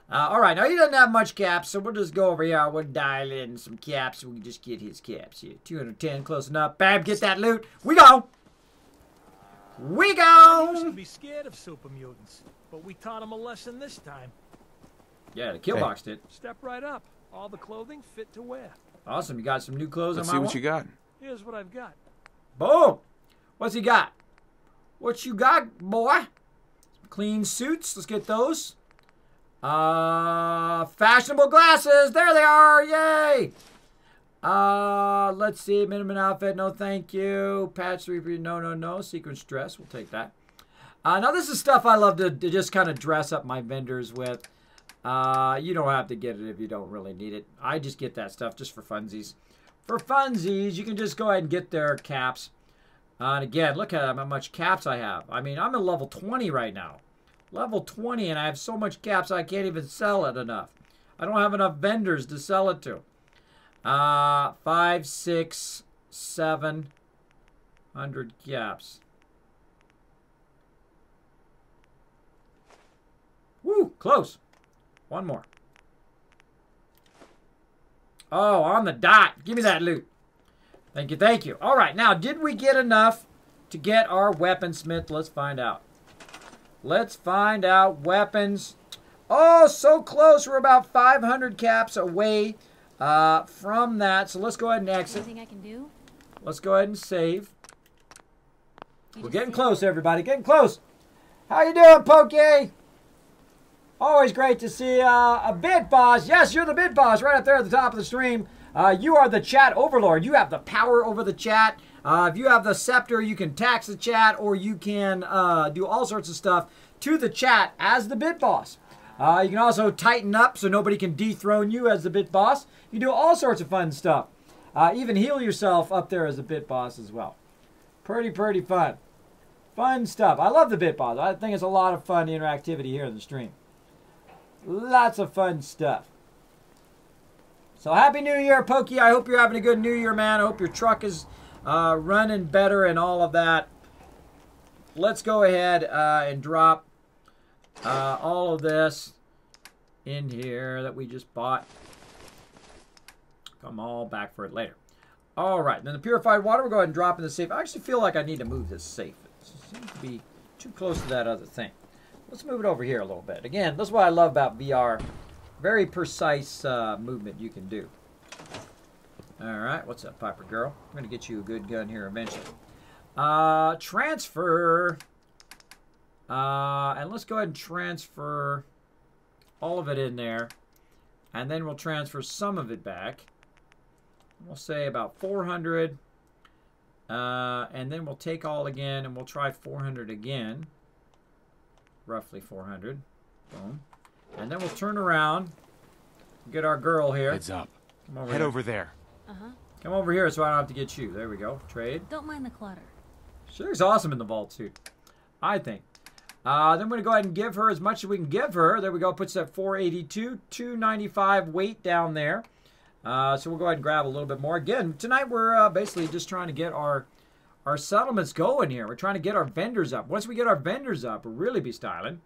All right, now he doesn't have much caps, so we'll just go over here. We'll dial in some caps. We can just get his caps here. 210, close enough. Bam, get that loot. We go. We go. I used to be scared of super mutants, but we taught him a lesson this time. Yeah, the Killbox did. Step right up. All the clothing fit to wear. Awesome. You got some new clothes Let's on my see what you got. Here's what I've got. Boom. What's he got? What you got, boy? Clean suits. Let's get those. Fashionable glasses. There they are. Yay. Let's see. Minimum outfit. No, thank you. Patch 3. No. Sequence dress. We'll take that. Now, this is stuff I love to just kind of dress up my vendors with. You don't have to get it if you don't really need it. I just get that stuff just for funsies. For funsies, you can just go ahead and get their caps. And again, look at how much caps I have. I mean, I'm at level 20 right now. Level 20, and I have so much caps I can't even sell it enough. I don't have enough vendors to sell it to. 5, 6, 700 caps. Woo, close. One more. Oh, on the dot. Give me that loot. Thank you, thank you. All right, now, did we get enough to get our weaponsmith? Let's find out. Let's find out. Weapons. Oh, so close. We're about 500 caps away from that. So let's go ahead and exit. Anything I can do? Let's go ahead and save. We're getting close, everybody. Getting close. How you doing, Pokey? Always great to see a Bit Boss. Yes, you're the Bit Boss right up there at the top of the stream. You are the chat overlord. You have the power over the chat. If you have the scepter, you can tax the chat, or you can do all sorts of stuff to the chat as the Bit Boss. You can also tighten up so nobody can dethrone you as the Bit Boss. You do all sorts of fun stuff. Even heal yourself up there as the Bit Boss as well. Pretty fun. Fun stuff. I love the Bit Boss. I think it's a lot of fun interactivity here in the stream. Lots of fun stuff. So Happy New Year, Pokey. I hope you're having a good New Year, man. I hope your truck is running better and all of that. Let's go ahead and drop all of this in here that we just bought. Come all back for it later. All right, then the purified water, we'll go ahead and drop in the safe. I actually feel like I need to move this safe. It seems to be too close to that other thing. Let's move it over here a little bit. Again, that's what I love about VR. Very precise movement you can do. All right, what's up, Piper Girl? I'm going to get you a good gun here eventually. Transfer. And let's go ahead and transfer all of it in there. And then we'll transfer some of it back. We'll say about 400. And then we'll take all again and we'll try 400 again. Roughly 400. Boom. And then we'll turn around. Get our girl here. Heads up. Come over Head here. over there. Uh-huh. Come over here so I don't have to get you. There we go. Trade. Don't mind the clutter. She looks awesome in the vault suit, I think. Then we're going to go ahead and give her as much as we can give her. There we go. Puts that 482, 295 weight down there. So we'll go ahead and grab a little bit more. Again, tonight we're basically just trying to get our settlements going here. We're trying to get our vendors up. Once we get our vendors up, we'll really be styling.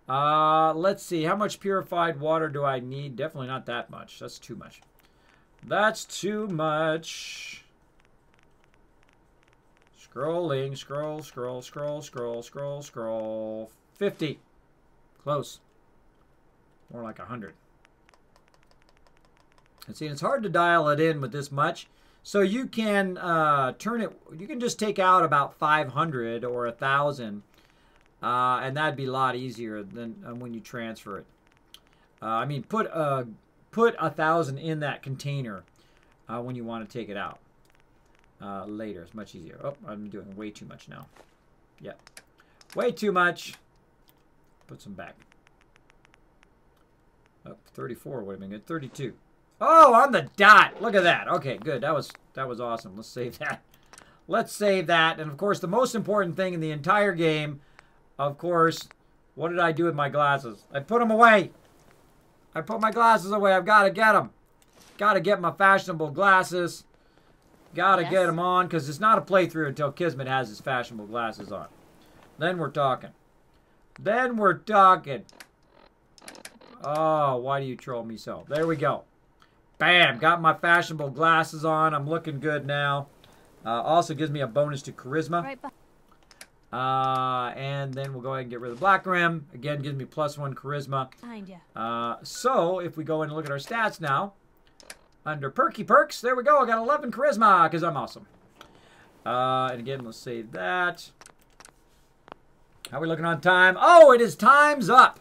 Let's see. How much purified water do I need? Definitely not that much. That's too much. That's too much. Scrolling. Scroll, scroll, scroll, scroll, scroll, scroll. 50. Close. More like 100. And see, it's hard to dial it in with this much. So you can turn it, you can just take out about 500 or 1,000. And that'd be a lot easier than when you transfer it. I mean, put 1,000 in that container when you want to take it out later. It's much easier. Oh, I'm doing way too much now. Yep. Way too much. Put some back. Oh, 34 would have been good. 32. Oh, on the dot. Look at that. Okay, good. That was awesome. Let's save that. Let's save that. And, of course, the most important thing in the entire game, of course, what did I do with my glasses? I put them away. I put my glasses away. I've got to get them. Got to get my fashionable glasses. Got to get them on because it's not a playthrough until Kismet has his fashionable glasses on. Then we're talking. Then we're talking. Oh, why do you troll me so? There we go. Bam! Got my fashionable glasses on. I'm looking good now. Also gives me a bonus to charisma. And then we'll go ahead and get rid of the black rim. Again, gives me +1 charisma. Behind you. So if we go in and look at our stats now, under perky perks, there we go. I got 11 charisma because I'm awesome. And again, let's save that. How are we looking on time? Oh, it is time's up.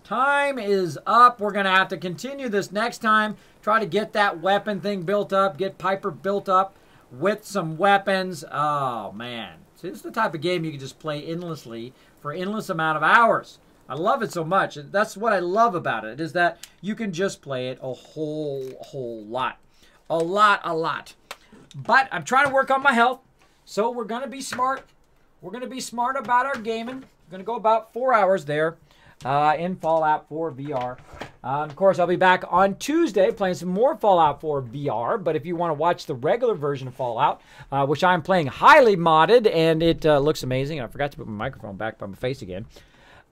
Time is up. We're going to have to continue this next time. Try to get that weapon thing built up. Get Piper built up with some weapons. Oh, man. See, this is the type of game you can just play endlessly for endless amount of hours. I love it so much. That's what I love about it, is that you can just play it a whole lot. A lot. But I'm trying to work on my health, so we're going to be smart. We're going to be smart about our gaming. We're going to go about 4 hours there in Fallout 4 VR. Of course, I'll be back on Tuesday playing some more Fallout 4 VR. But if you want to watch the regular version of Fallout, which I'm playing highly modded, and it looks amazing. I forgot to put my microphone back by my face again.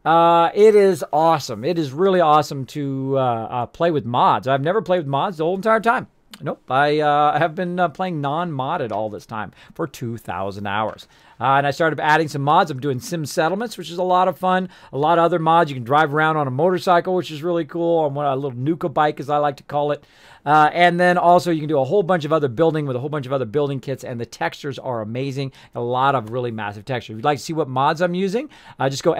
It is awesome. It is really awesome to play with mods. I've never played with mods the whole entire time. Nope. I have been playing non-modded all this time for 2,000 hours. And I started adding some mods. I'm doing sim settlements, which is a lot of fun. A lot of other mods. You can drive around on a motorcycle, which is really cool. On a little nuka bike, as I like to call it. And then also you can do a whole bunch of other building with a whole bunch of other building kits. And the textures are amazing. A lot of really massive textures. If you'd like to see what mods I'm using, just go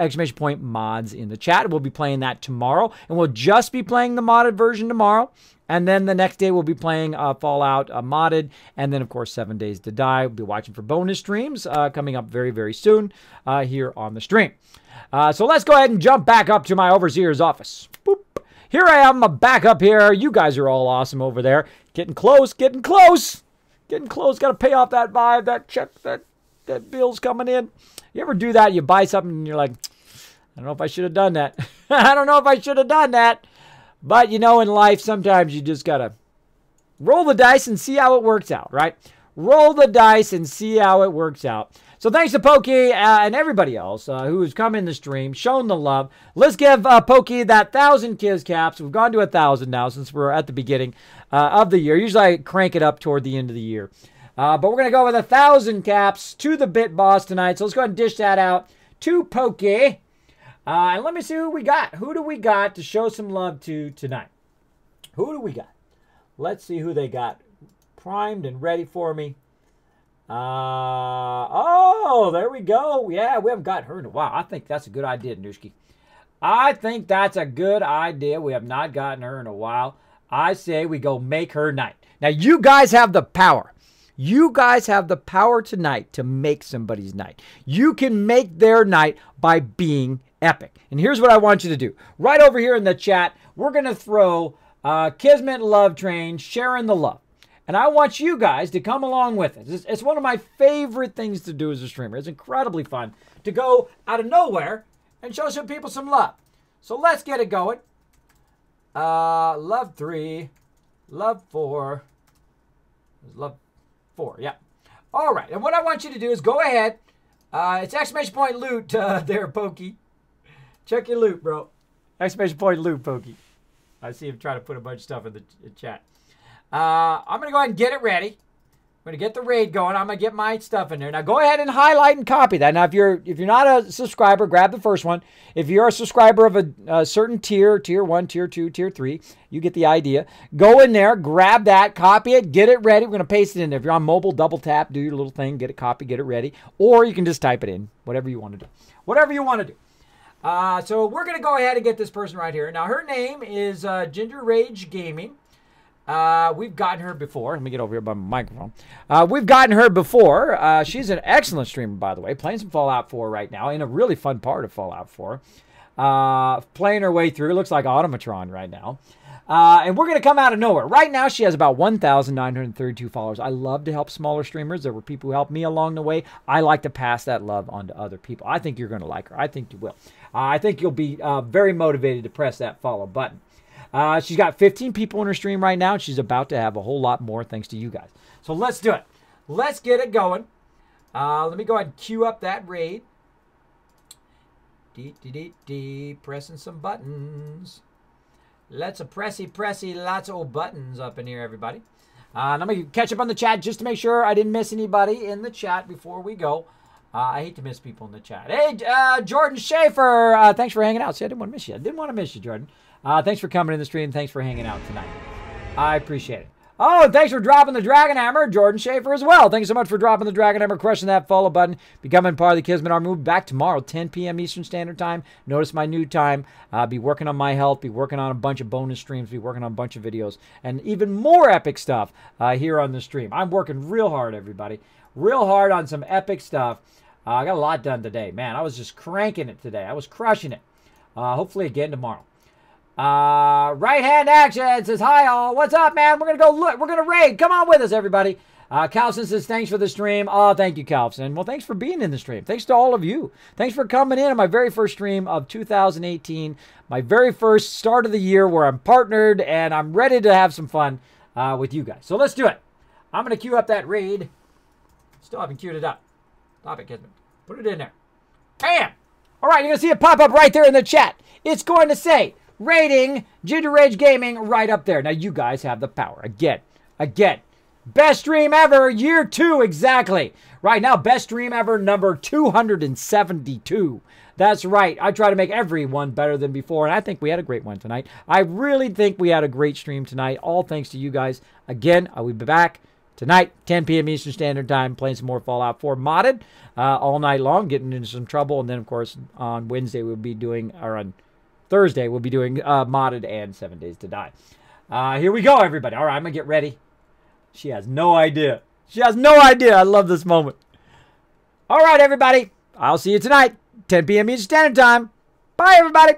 !mods in the chat. We'll be playing that tomorrow. And we'll just be playing the modded version tomorrow. And then the next day we'll be playing Fallout modded. And then, of course, 7 Days to Die. We'll be watching for bonus streams coming up very, very soon here on the stream. So let's go ahead and jump back up to my overseer's office. Boop. Here I am, back up here. You guys are all awesome over there. Getting close, getting close. Getting close. Got to pay off that vibe, that check, that bill's coming in. You ever do that? You buy something and you're like, I don't know if I should have done that. I don't know if I should have done that. But, you know, in life, sometimes you just got to roll the dice and see how it works out, right? Roll the dice and see how it works out. So thanks to Pokey and everybody else who has come in the stream, shown the love. Let's give Pokey that 1,000 Kiz caps. We've gone to 1,000 now since we're at the beginning of the year. Usually I crank it up toward the end of the year. But we're going to go with 1,000 caps to the Bit Boss tonight. So let's go ahead and dish that out to Pokey. And let me see who we got. Who do we got to show some love to tonight? Who do we got? Let's see who they got primed and ready for me. Oh, there we go. Yeah, we haven't got her in a while. I think that's a good idea, Nooshki. I think that's a good idea. We have not gotten her in a while. I say we go make her night. Now, you guys have the power. You guys have the power tonight to make somebody's night. You can make their night by being epic. And here's what I want you to do. Right over here in the chat, we're going to throw Kismet Love Train, sharing the love. And I want you guys to come along with it. It's one of my favorite things to do as a streamer. It's incredibly fun to go out of nowhere and show some people some love. So let's get it going. Love 3, love 4, love 4, yeah. All right, and what I want you to do is go ahead. It's exclamation point loot there, Pokey. Check your loot, bro. Exclamation point loot, Pokey. I see him trying to put a bunch of stuff in the chat. I'm going to go ahead and get it ready. I'm going to get the raid going. I'm going to get my stuff in there. Now, go ahead and highlight and copy that. Now, if you're not a subscriber, grab the first one. If you're a subscriber of a certain tier, tier 1, tier 2, tier 3, you get the idea. Go in there, grab that, copy it, get it ready. We're going to paste it in there. If you're on mobile, double tap, do your little thing, get it copy, get it ready. Or you can just type it in, whatever you want to do. Whatever you want to do. So we're going to go ahead and get this person right here. Now, her name is Ginger Rage Gaming. We've gotten her before. Let me get over here by my microphone. We've gotten her before. She's an excellent streamer, by the way. Playing some Fallout 4 right now in a really fun part of Fallout 4. Playing her way through. Looks like Automatron right now. And we're going to come out of nowhere. Right now, she has about 1,932 followers. I love to help smaller streamers. There were people who helped me along the way. I like to pass that love on to other people. I think you're going to like her. I think you will. I think you'll be very motivated to press that follow button. She's got 15 people in her stream right now, and she's about to have a whole lot more thanks to you guys. So let's do it. Let's get it going. Let me go ahead and queue up that raid. Pressing some buttons. Let's pressy, lots of old buttons up in here, everybody. Let me catch up on the chat just to make sure I didn't miss anybody in the chat before we go. I hate to miss people in the chat. Hey, Jordan Schaefer, thanks for hanging out. See, I didn't want to miss you. I didn't want to miss you, Jordan. Thanks for coming in the stream. Thanks for hanging out tonight. I appreciate it. Oh, thanks for dropping the Dragon Hammer, Jordan Schaefer as well. Thanks so much for dropping the Dragon Hammer, crushing that follow button, becoming part of the Kismet Army. We'll be back tomorrow, 10 p.m. Eastern Standard Time. Notice my new time. Be working on my health, be working on a bunch of bonus streams, be working on a bunch of videos, and even more epic stuff here on the stream. I'm working real hard, everybody. Real hard on some epic stuff. I got a lot done today. Man, I was just cranking it today. I was crushing it. Hopefully again tomorrow. Right hand action says, hi all. What's up, man? We're going to go look. We're going to raid. Come on with us, everybody. Calvin says, thanks for the stream. Oh, thank you, Calvin. Well, thanks for being in the stream. Thanks to all of you. Thanks for coming in on my very first stream of 2018. My very first start of the year where I'm partnered and I'm ready to have some fun with you guys. So let's do it. I'm going to queue up that raid. Still haven't queued it up. Stop it, Kismet. Put it in there. Bam! All right, you're going to see it pop up right there in the chat. It's going to say, rating Ginger Rage Gaming right up there. Now, you guys have the power. Again. Best stream ever, year 2 exactly. Right now, best stream ever, number 272. That's right. I try to make every one better than before, and I think we had a great one tonight. I really think we had a great stream tonight, all thanks to you guys. Again, I will be back tonight, 10 p.m. Eastern Standard Time, playing some more Fallout 4 modded all night long, getting into some trouble. And then, of course, on Wednesday, we'll be doing, or on Thursday, we'll be doing modded and 7 Days to Die. Here we go, everybody. All right, I'm going to get ready. She has no idea. She has no idea. I love this moment. All right, everybody. I'll see you tonight, 10 p.m. Eastern Standard Time. Bye, everybody.